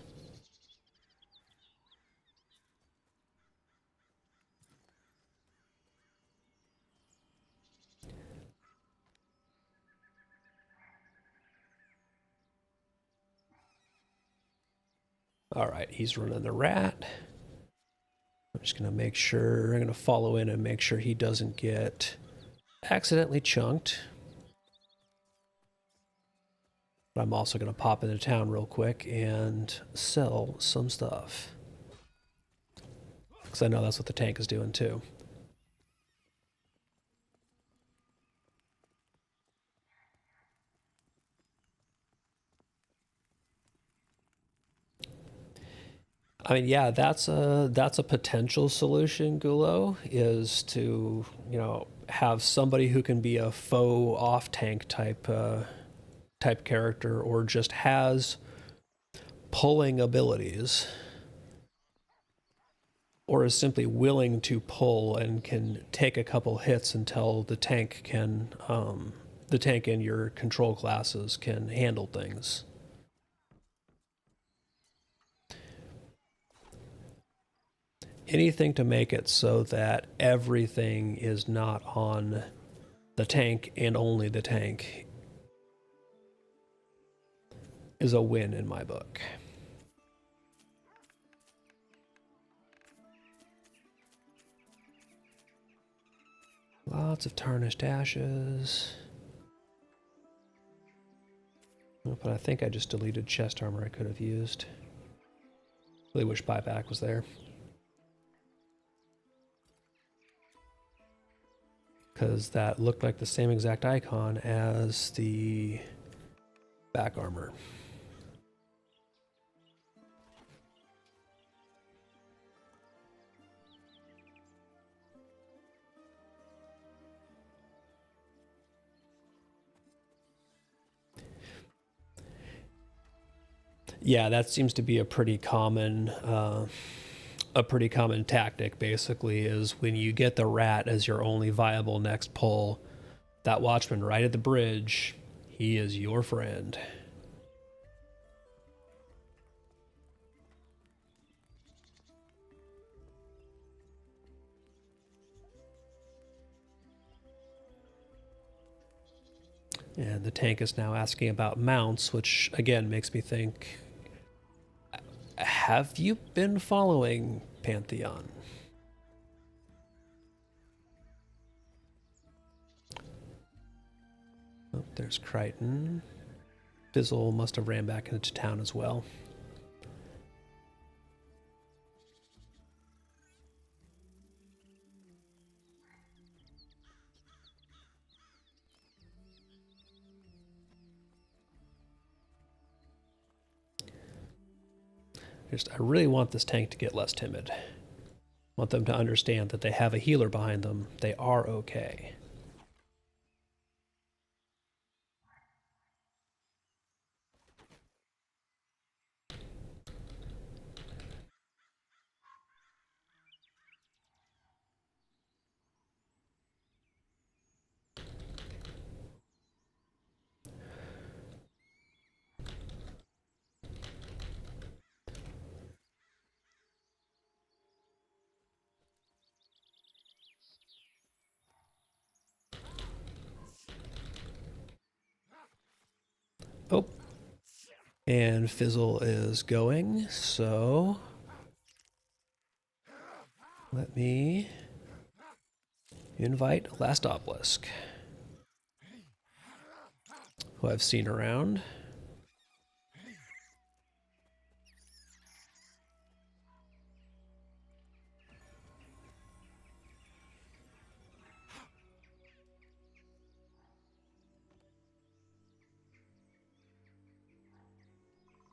All right, he's running the rat. I'm just going to make sure, I'm going to follow in and make sure he doesn't get accidentally chunked. But I'm also going to pop into town real quick and sell some stuff. Because I know that's what the tank is doing too. I mean, yeah, that's a potential solution, Gulo, is to, have somebody who can be a faux off tank type character, or just has pulling abilities, or is simply willing to pull and can take a couple hits until the tank in your control classes can handle things. Anything to make it so that everything is not on the tank and only the tank is a win in my book. Lots of tarnished ashes. But I think I just deleted chest armor I could have used. Really wish buyback was there. Because that looked like the same exact icon as the back armor. Yeah, that seems to be a pretty common tactic. Basically, is when you get the rat as your only viable next pull, that watchman right at the bridge, he is your friend. And the tank is now asking about mounts, which again makes me think, have you been following Pantheon? Oh, there's Crichton. Fizzle must have ran back into town as well. I really want this tank to get less timid. I want them to understand that they have a healer behind them. They are okay. Oh, and Fizzle is going, so let me invite LastDay, who I've seen around.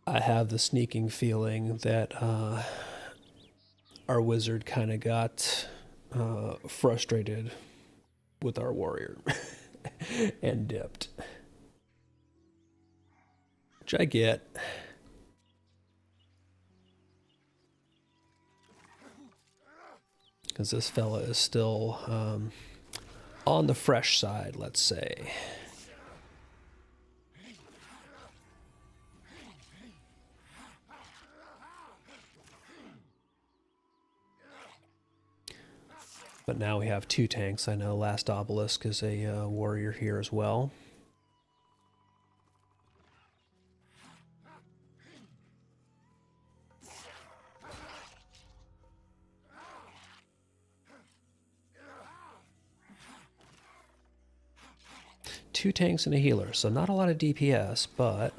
I have the sneaking feeling that our wizard kind of got frustrated with our warrior and dipped. Which I get. Because this fella is still on the fresh side, let's say. But now we have two tanks. I know LastDay is a warrior here as well. Two tanks and a healer, so not a lot of DPS, but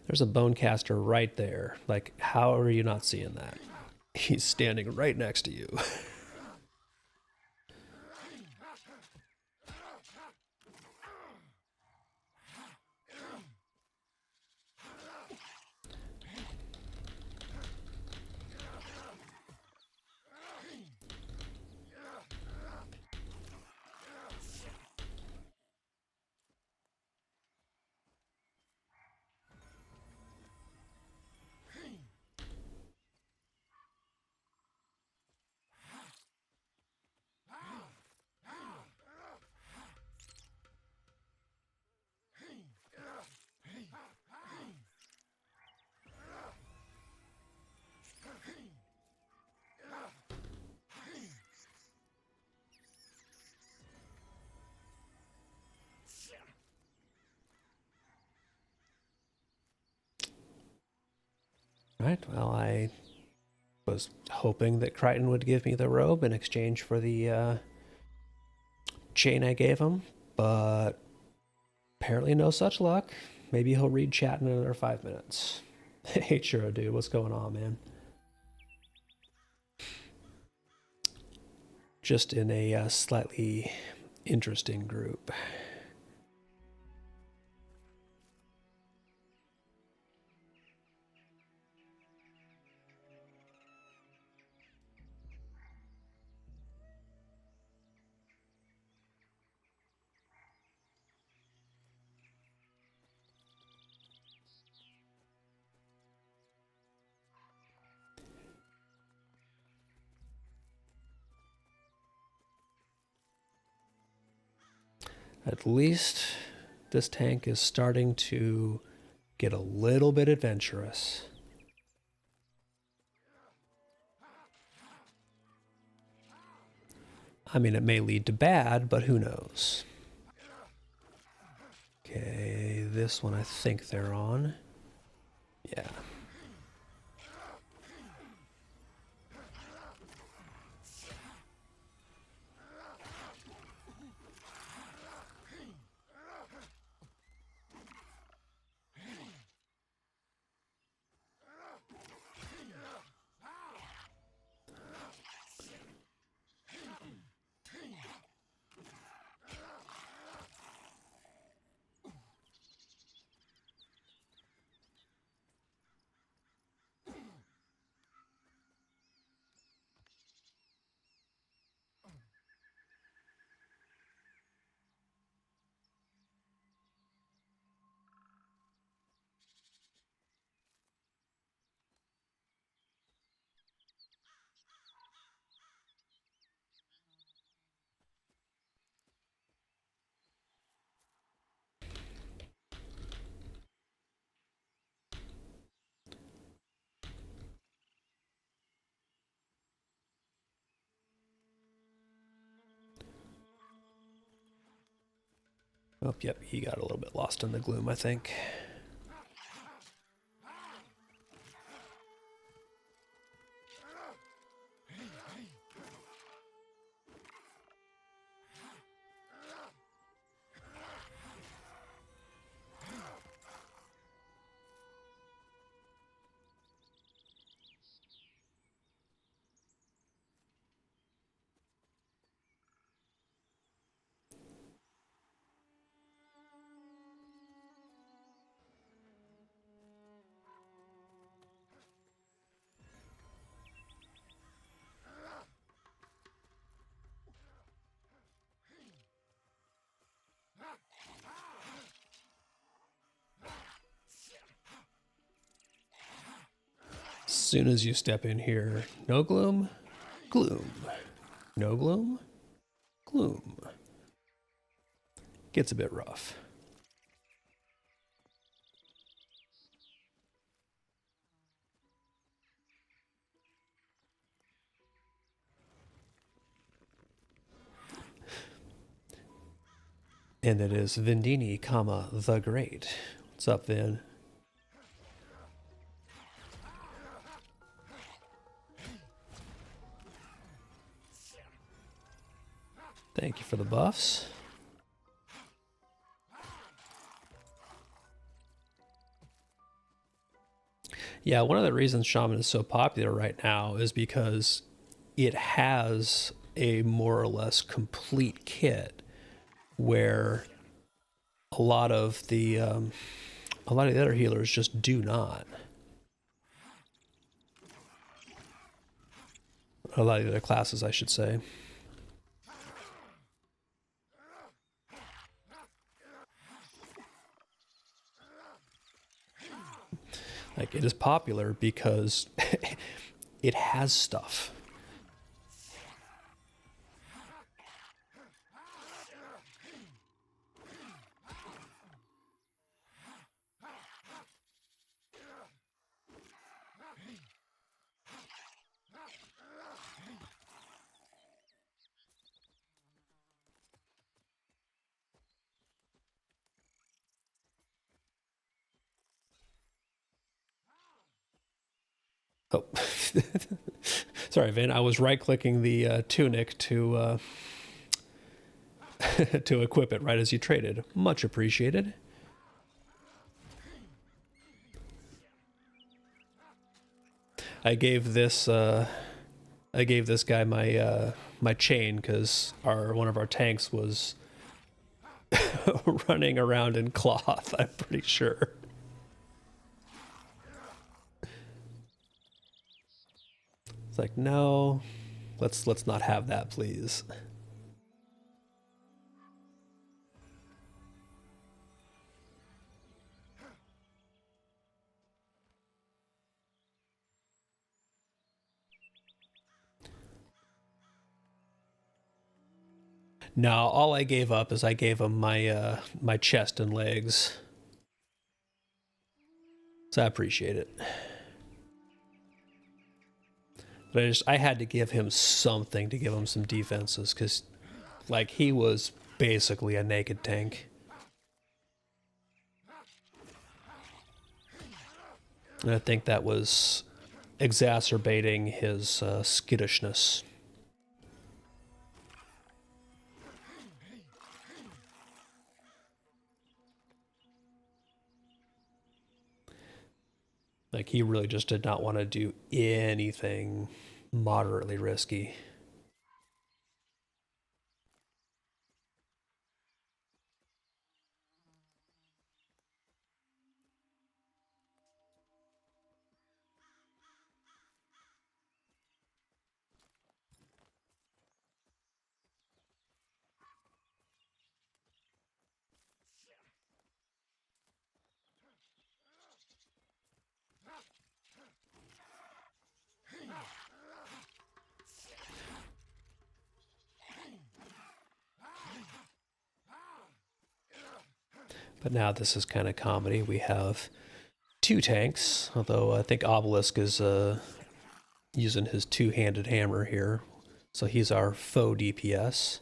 there's a Bonecaster right there. Like, how are you not seeing that? He's standing right next to you. Right, well, I was hoping that Crichton would give me the robe in exchange for the chain I gave him, but apparently no such luck. Maybe he'll read chat in another 5 minutes. Hey, sure, dude, what's going on, man? Just in a slightly interesting group. At least this tank is starting to get a little bit adventurous. I mean, it may lead to bad, but who knows? Okay, this one I think they're on. Yeah. Oh, yep, he got a little bit lost in the gloom, I think. As soon as you step in here, no gloom, gloom. No gloom, gloom. Gets a bit rough. And it is Vindini, comma, the Great. What's up, Vin? Thank you for the buffs. Yeah, one of the reasons Shaman is so popular right now is because it has a more or less complete kit where a lot of the other healers just do not. A lot of the other classes, I should say. Like, it is popular because it has stuff. Oh, sorry, Vin. I was right-clicking the tunic to to equip it right as you traded. Much appreciated. I gave this guy my my chain because our one of our tanks was running around in cloth. I'm pretty sure. It's like, no, let's not have that, please. No, all I gave up is I gave him my my chest and legs. So I appreciate it. But I had to give him something to give him some defenses because like he was basically a naked tank. And I think that was exacerbating his skittishness. Like he really just did not want to do anything moderately risky. But now this is kind of comedy. We have two tanks, although I think Obelisk is using his two-handed hammer here. So he's our faux DPS.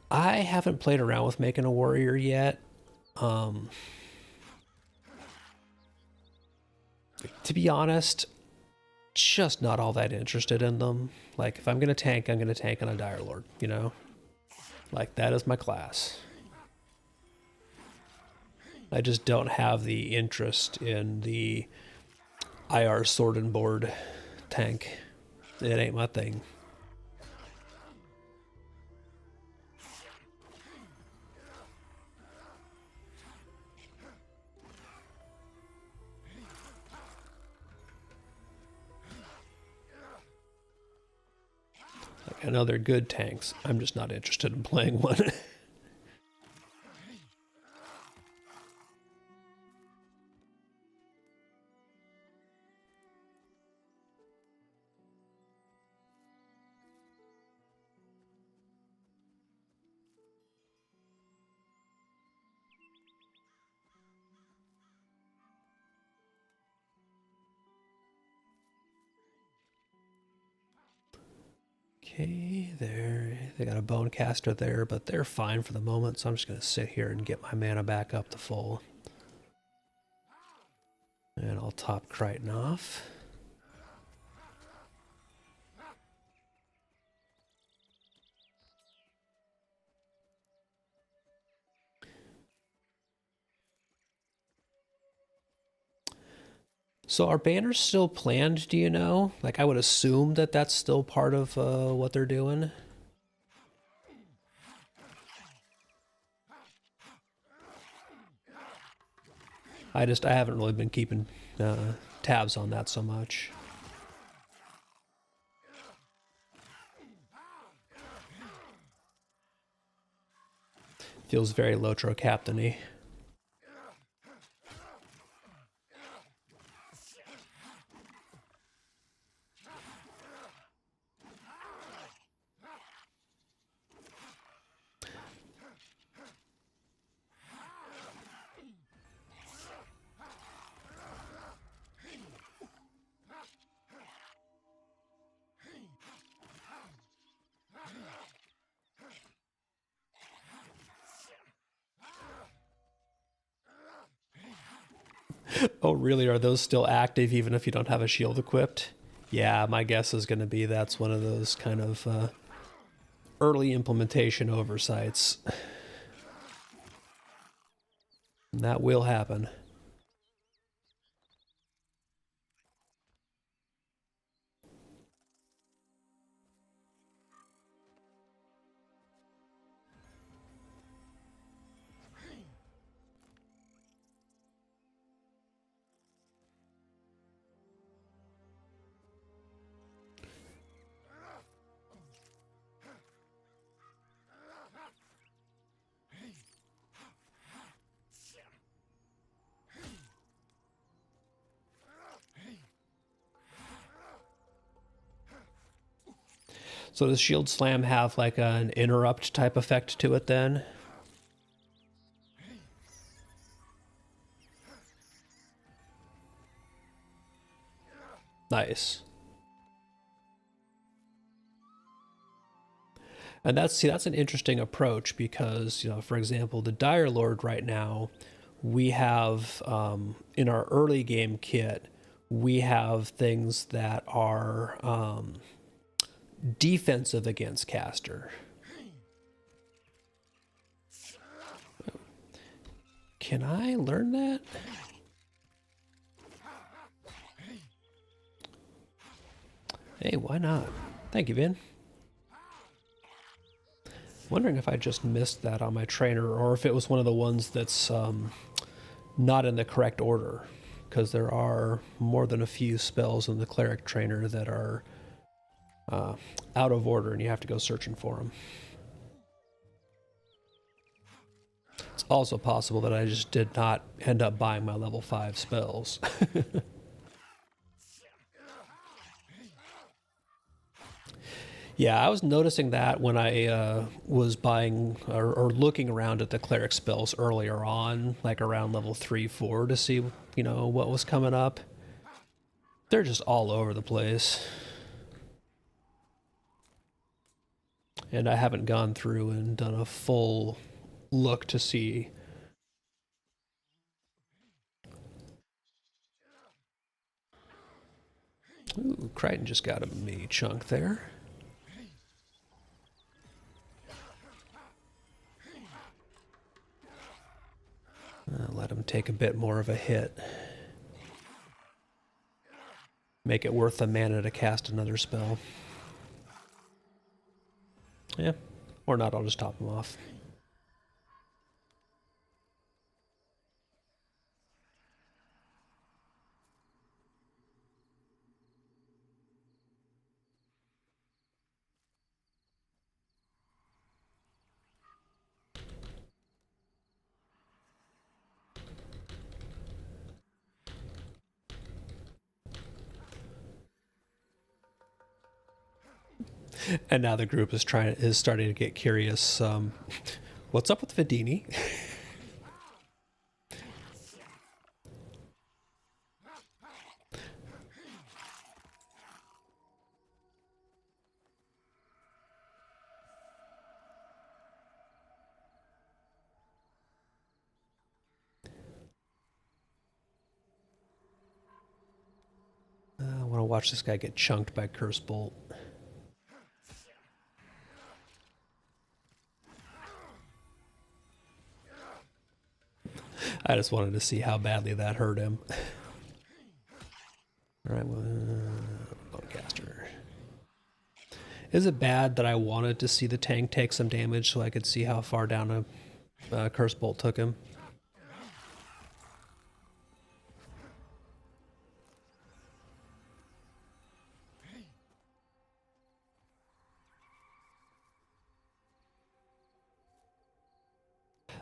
I haven't played around with making a warrior yet. To be honest, just not all that interested in them. Like, if I'm going to tank, I'm going to tank on a Dire Lord, you know? Like, that is my class. I just don't have the interest in the IR sword and board tank. It ain't my thing. Like, I know they're good tanks. I'm just not interested in playing one. Okay, they got a bone caster there, but they're fine for the moment, so I'm just going to sit here and get my mana back up to full. And I'll top Crichton off. So are banners still planned, do you know? Like, I would assume that that's still part of what they're doing. I haven't really been keeping tabs on that so much. Feels very Lotro captain-y. Oh, really? Are those still active even if you don't have a shield equipped? Yeah, my guess is going to be that's one of those kind of early implementation oversights. That will happen. So does Shield Slam have like an interrupt type effect to it then? Nice. And that's an interesting approach because, for example, the Dire Lord right now, we have in our early game kit, we have things that are defensive against caster. Can I learn that? Hey, why not? Thank you, Vin. Wondering if I just missed that on my trainer or if it was one of the ones that's not in the correct order, because there are more than a few spells in the cleric trainer that are out of order and you have to go searching for them. It's also possible that I just did not end up buying my level 5 spells. Yeah, I was noticing that when I was buying or looking around at the cleric spells earlier on, like around level 3, 4, to see, what was coming up. They're just all over the place. And I haven't gone through and done a full look to see. Ooh, Crichton just got a mini chunk there. Let him take a bit more of a hit. Make it worth the mana to cast another spell. Yeah, or not, I'll just top him off. And now the group is starting to get curious. What's up with Vidini? I want to watch this guy get chunked by Curse Bolt. I just wanted to see how badly that hurt him. All right, well, Bonecaster. Is it bad that I wanted to see the tank take some damage so I could see how far down a Curse Bolt took him?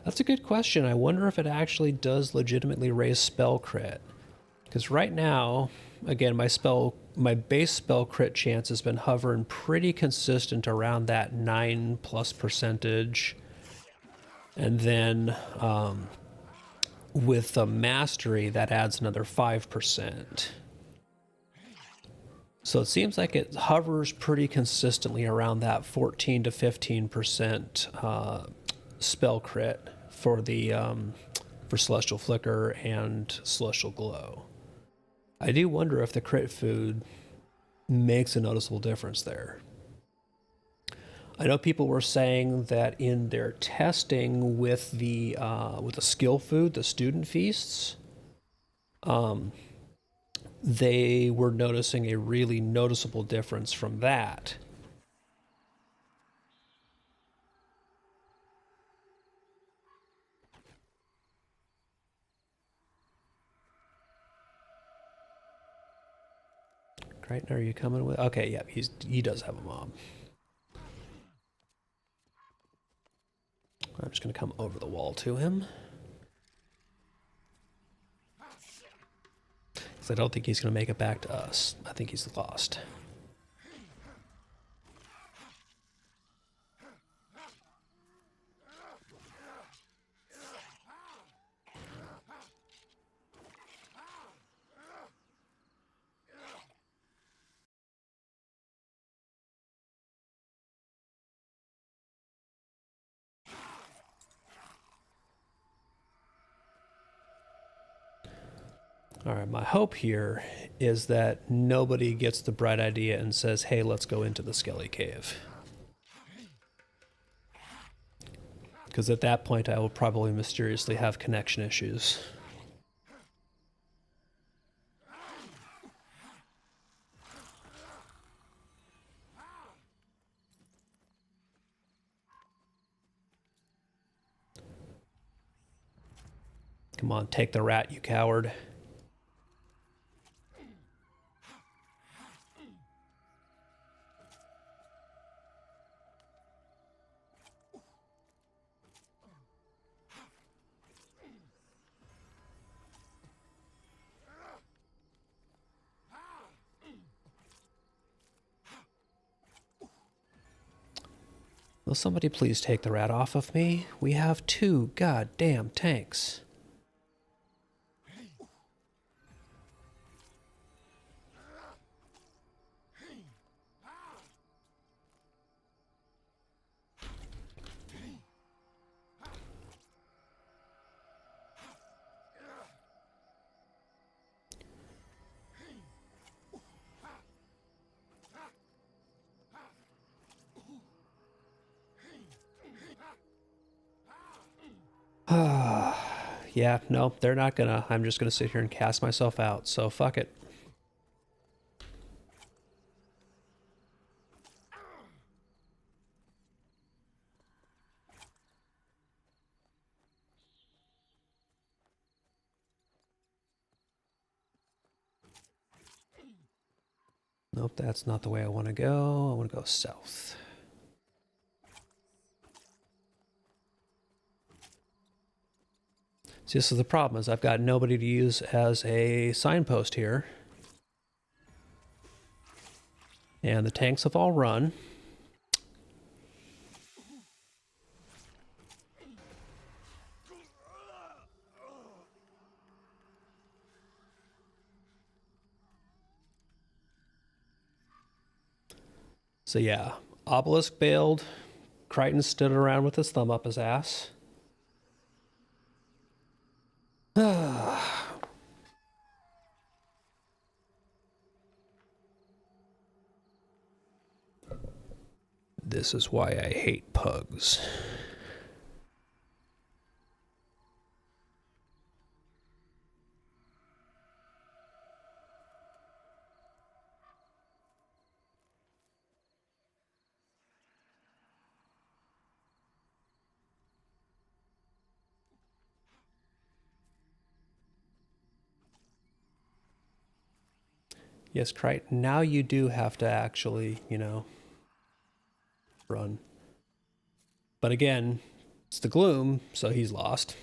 That's a good question. I wonder if it actually does legitimately raise spell crit. Because right now, again, my base spell crit chance has been hovering pretty consistent around that 9+%. And then with the mastery, that adds another 5%. So it seems like it hovers pretty consistently around that 14 to 15% spell crit for the for Celestial Flicker and Celestial Glow. I do wonder if the crit food makes a noticeable difference there. I know people were saying that in their testing with the skill food, the student feasts, they were noticing a really noticeable difference from that. Crichton, are you coming with? Okay, yeah, he does have a mom. I'm just going to come over the wall to him. Because I don't think he's going to make it back to us. I think he's lost. All right, my hope here is that nobody gets the bright idea and says, hey, let's go into the Skelly Cave. Because at that point, I will probably mysteriously have connection issues. Come on, take the rat, you coward. Will somebody please take the rat off of me? We have 2 goddamn tanks. Yeah, no, they're not gonna. I'm just gonna sit here and cast myself out, so fuck it. Nope, that's not the way I want to go. I want to go south. See, this is the problem, is I've got nobody to use as a signpost here. And the tanks have all run. So yeah, Obelisk bailed. Crichton stood around with his thumb up his ass. This is why I hate pugs. Yes, Crichton, now you do have to actually, you know, run. But again, it's the gloom, so he's lost.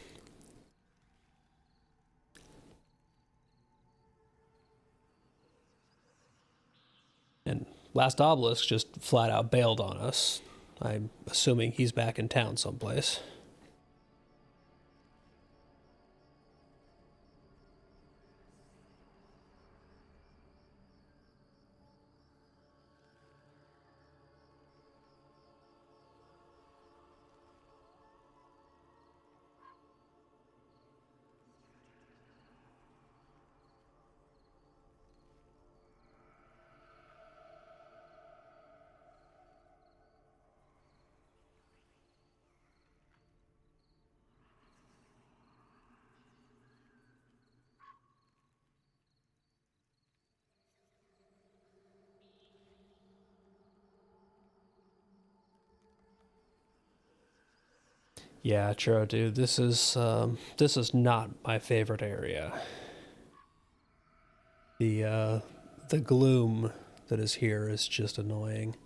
And Last Obelisk just flat out bailed on us. I'm assuming he's back in town someplace. Yeah, true, dude. This is not my favorite area. The uh, the gloom that is here is just annoying.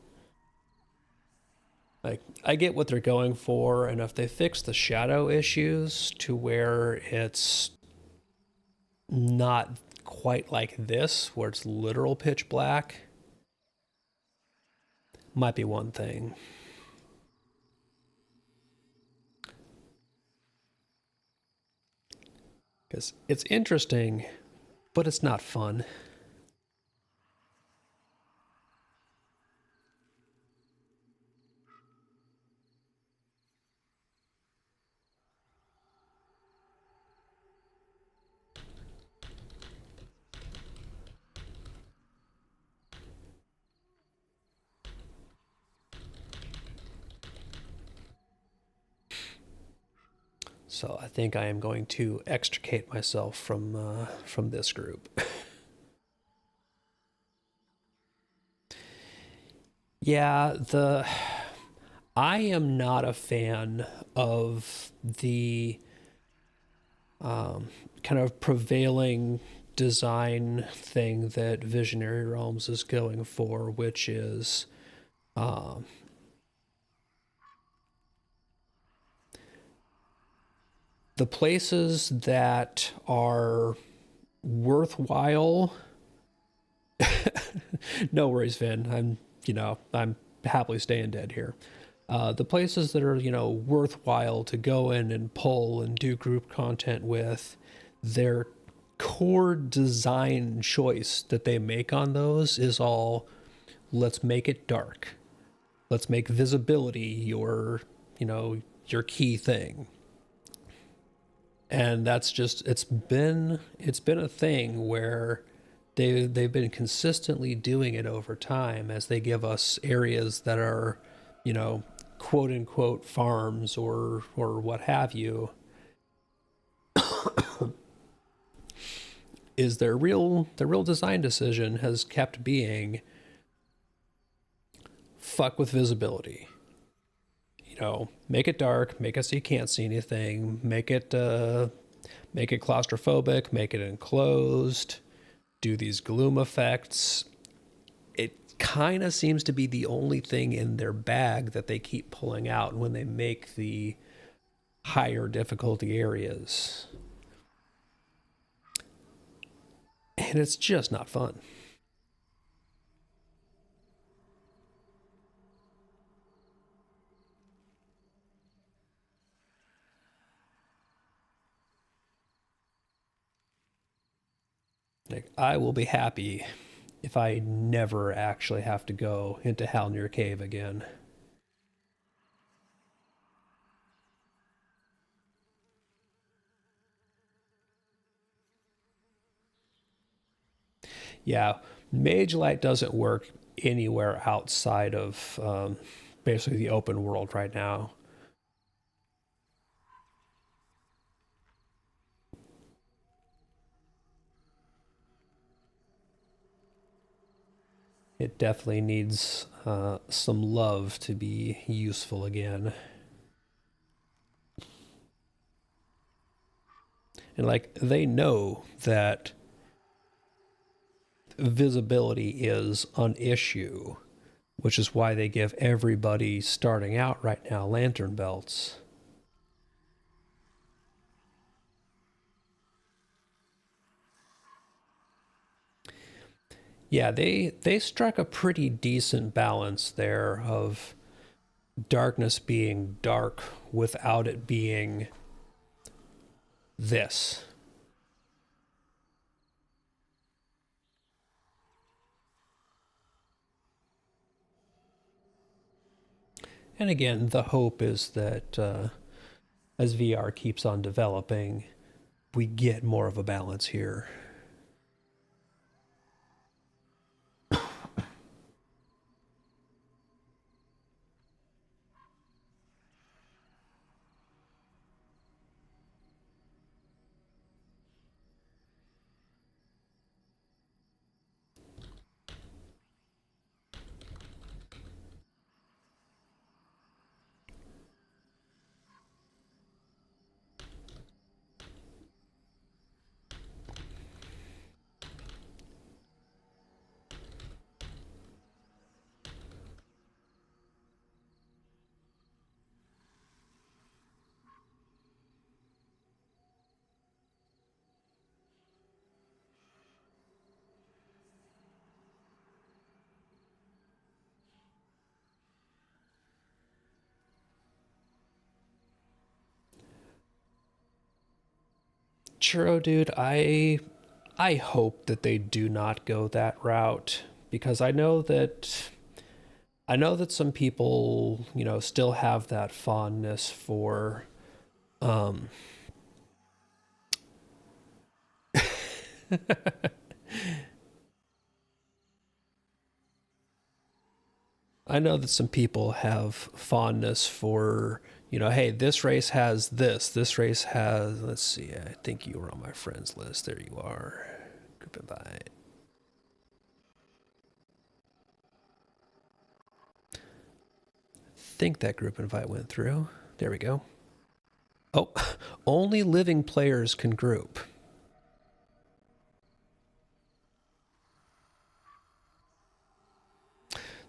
Like, I get what they're going for, and if they fix the shadow issues to where it's not quite like this, where it's literal pitch black, might be one thing. Because it's interesting, but it's not fun. So I think I am going to extricate myself from this group. Yeah, the I am not a fan of the kind of prevailing design thing that Visionary Realms is going for, which is um, the places that are worthwhile. No worries, Vin. I'm happily staying dead here. The places that are worthwhile to go in and pull and do group content with, their core design choice that they make on those is all, let's make it dark, let's make visibility your key thing. And that's just, it's been a thing where they've been consistently doing it over time as they give us areas that are, you know, quote unquote farms or what have you. Is their real design decision has kept being, fuck with visibility. Make it dark, make it so you can't see anything, make it claustrophobic, make it enclosed, do these gloom effects. It kind of seems to be the only thing in their bag that they keep pulling out when they make the higher difficulty areas. And it's just not fun. Like, I will be happy if I never actually have to go into Halnir Cave again. Yeah, Mage Light doesn't work anywhere outside of basically the open world right now. It definitely needs some love to be useful again. And like, they know that visibility is an issue, which is why they give everybody starting out right now lantern belts. Yeah, they struck a pretty decent balance there of darkness being dark without it being this. And again, the hope is that as VR keeps on developing, we get more of a balance here. Churro, dude, I hope that they do not go that route because I know that some people, still have that fondness for um I know that some people have fondness for, hey, this race has this race has, let's see, I think you were on my friends list. There you are. Group invite. Think that group invite went through. There we go. Oh, only living players can group.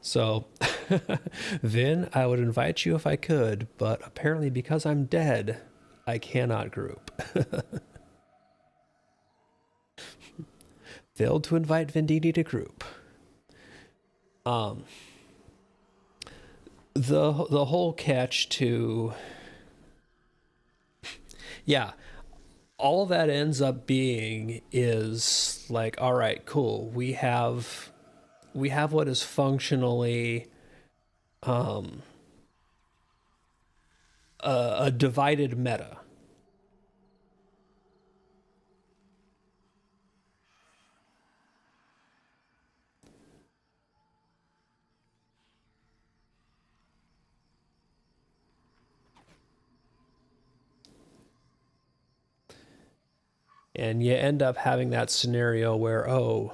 So, Vin, I would invite you if I could, but apparently because I'm dead, I cannot group. Failed to invite Vendini to group. Um, the whole catch to, yeah, all that ends up being is like, all right, cool. We have what is functionally um, a divided meta. And you end up having that scenario where, oh,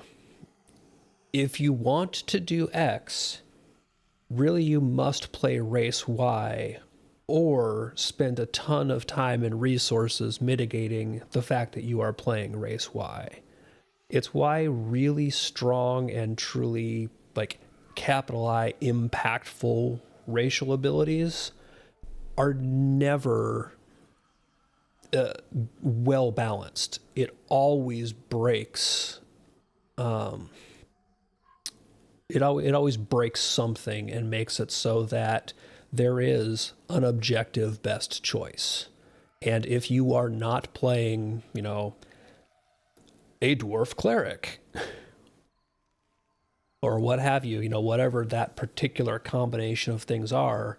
if you want to do X, really you must play race Y or spend a ton of time and resources mitigating the fact that you are playing race Y. It's why really strong and truly, like, capital I impactful racial abilities are never uh, well balanced. It always breaks. Um, it always breaks something and makes it so that there is an objective best choice. And if you are not playing, a dwarf cleric or what have you, whatever that particular combination of things are,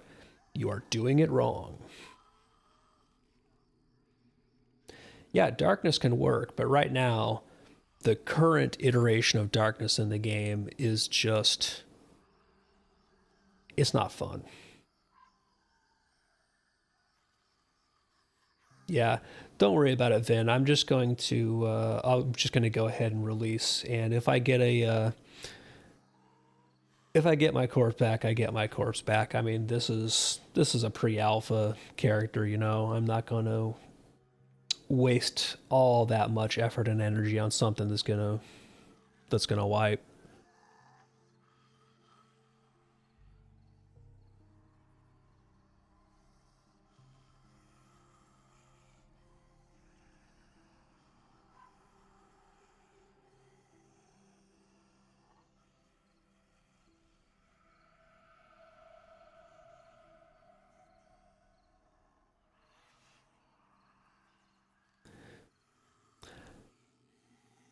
you are doing it wrong. Yeah, darkness can work, but right now, the current iteration of darkness in the game is just, it's not fun. Yeah, don't worry about it, Vin. I'm just going to go ahead and release. And if I get my corpse back, I get my corpse back. I mean, this is a pre-alpha character, I'm not going to waste all that much effort and energy on something that's gonna wipe.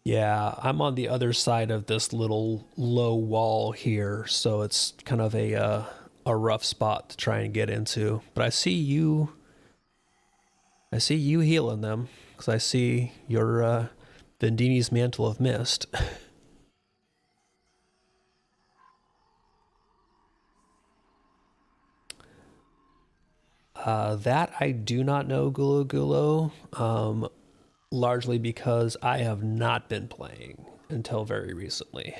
Yeah, I'm on the other side of this little low wall here, so it's kind of a rough spot to try and get into. But I see you healing them because I see your Vendini's mantle of mist. That I do not know, Gulo Gulo. Largely because I have not been playing until very recently.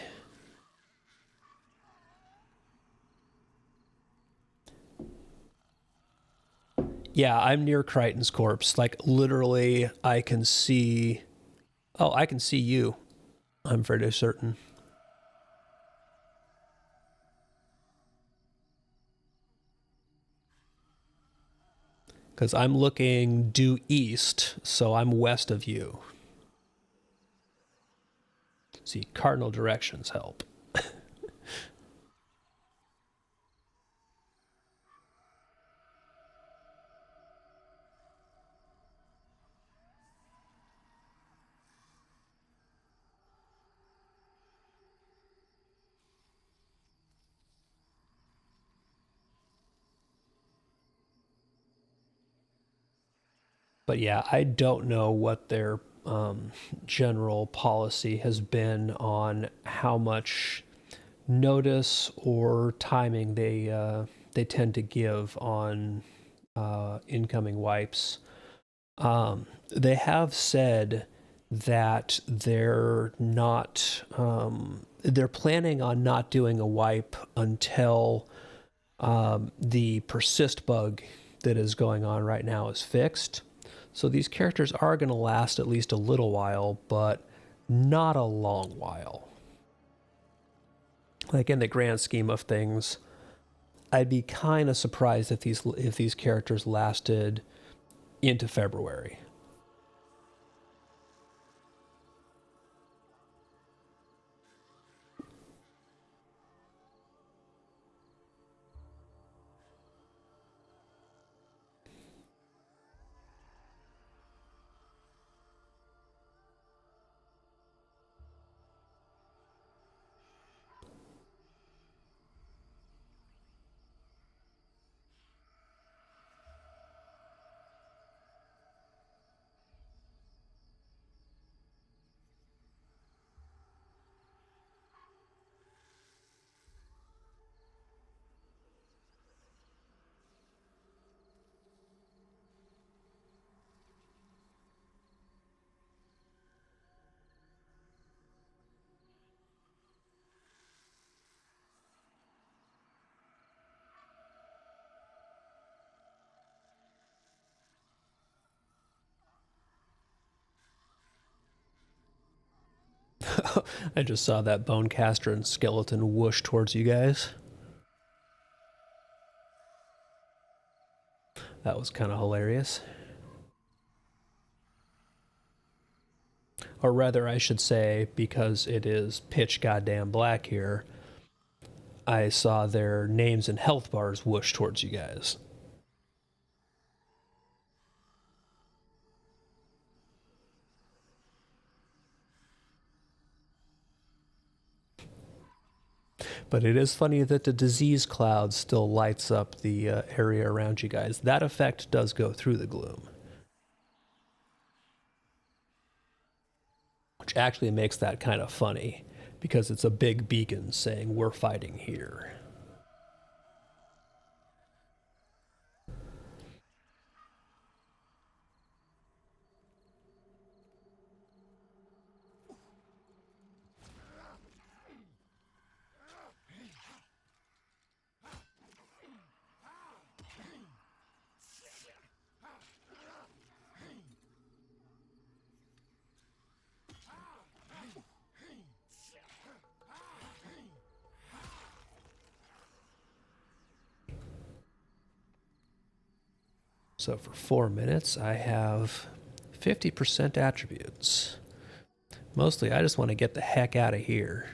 Yeah, I'm near Crichton's corpse. Like literally, I can see. Oh, I can see you. I'm fairly certain because I'm looking due east, so I'm west of you. See, cardinal directions help. But yeah, I don't know what their general policy has been on how much notice or timing they tend to give on incoming wipes. They have said that they're planning on not doing a wipe until the persist bug that is going on right now is fixed. So these characters are going to last at least a little while, but not a long while. Like in the grand scheme of things, I'd be kind of surprised if these characters lasted into February. I just saw that Bonecaster and Skeleton whoosh towards you guys. That was kind of hilarious. Or rather, I should say, because it is pitch goddamn black here, I saw their names and health bars whoosh towards you guys. But it is funny that the disease cloud still lights up the area around you guys. That effect does go through the gloom, which actually makes that kind of funny because it's a big beacon saying we're fighting here. So for 4 minutes, I have 50% attributes. Mostly, I just want to get the heck out of here.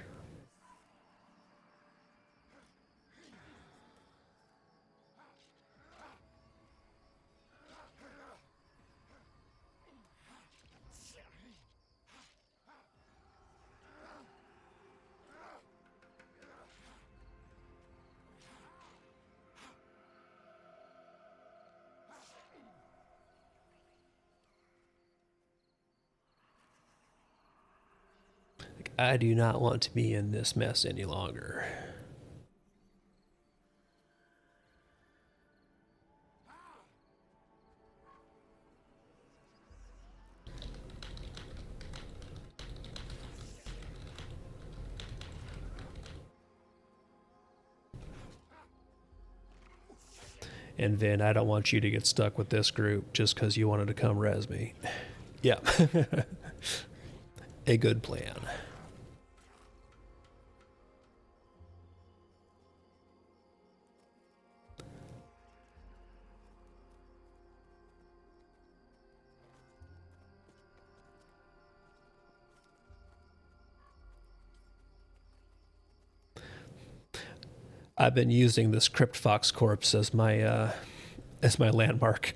I do not want to be in this mess any longer. And Vin, I don't want you to get stuck with this group just because you wanted to come res me. Yeah. A good plan. I've been using this Crypt Fox corpse as my landmark.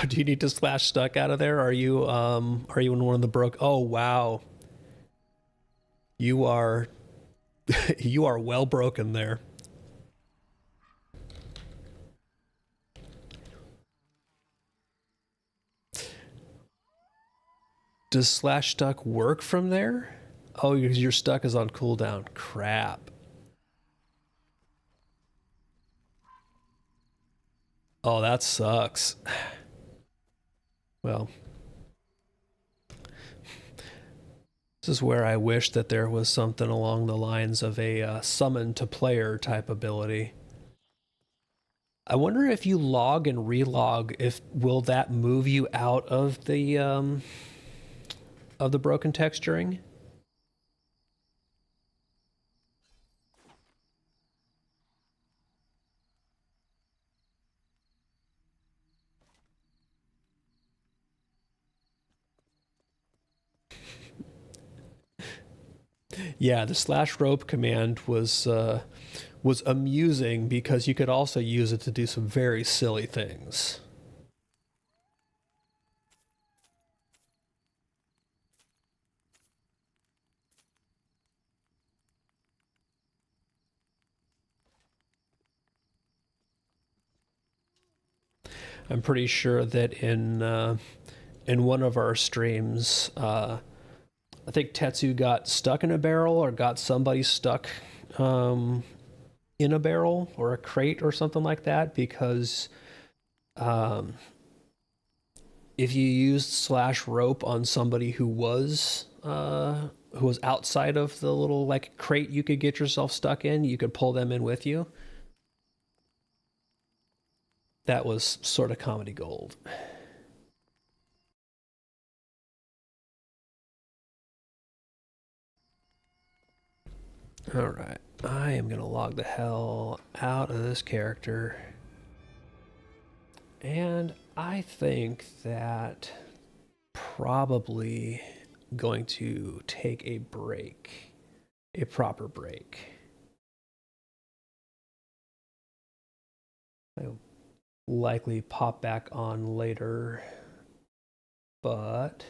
Do you need to slash stuck out of there? Are you in one of the broke? Oh wow, You are you are well broken there. Does slash stuck work from there? Oh, your stuck is on cooldown. Crap. Oh, that sucks. Well, this is where I wish that there was something along the lines of a summon to player type ability. I wonder if you log and relog, if will that move you out of the broken texturing? Yeah, the slash rope command was amusing because you could also use it to do some very silly things. I'm pretty sure that in one of our streams, I think Tetsu got stuck in a barrel or got somebody stuck um, in a barrel or a crate or something like that because um, if you used slash rope on somebody who was outside of the little like crate you could get yourself stuck in, you could pull them in with you. That was sort of comedy gold. All right, I am gonna log the hell out of this character, and I think that probably going to take a break, a proper break. I'll likely pop back on later, but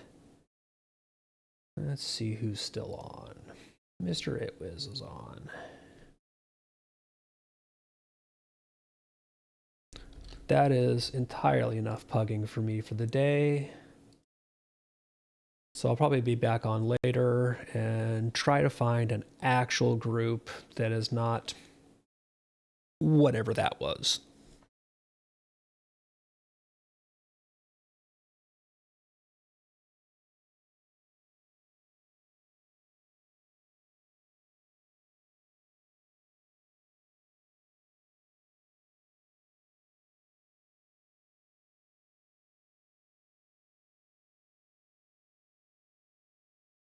let's see who's still on. Mr. Itwiz is on. That is entirely enough pugging for me for the day. So I'll probably be back on later and try to find an actual group that is not whatever that was.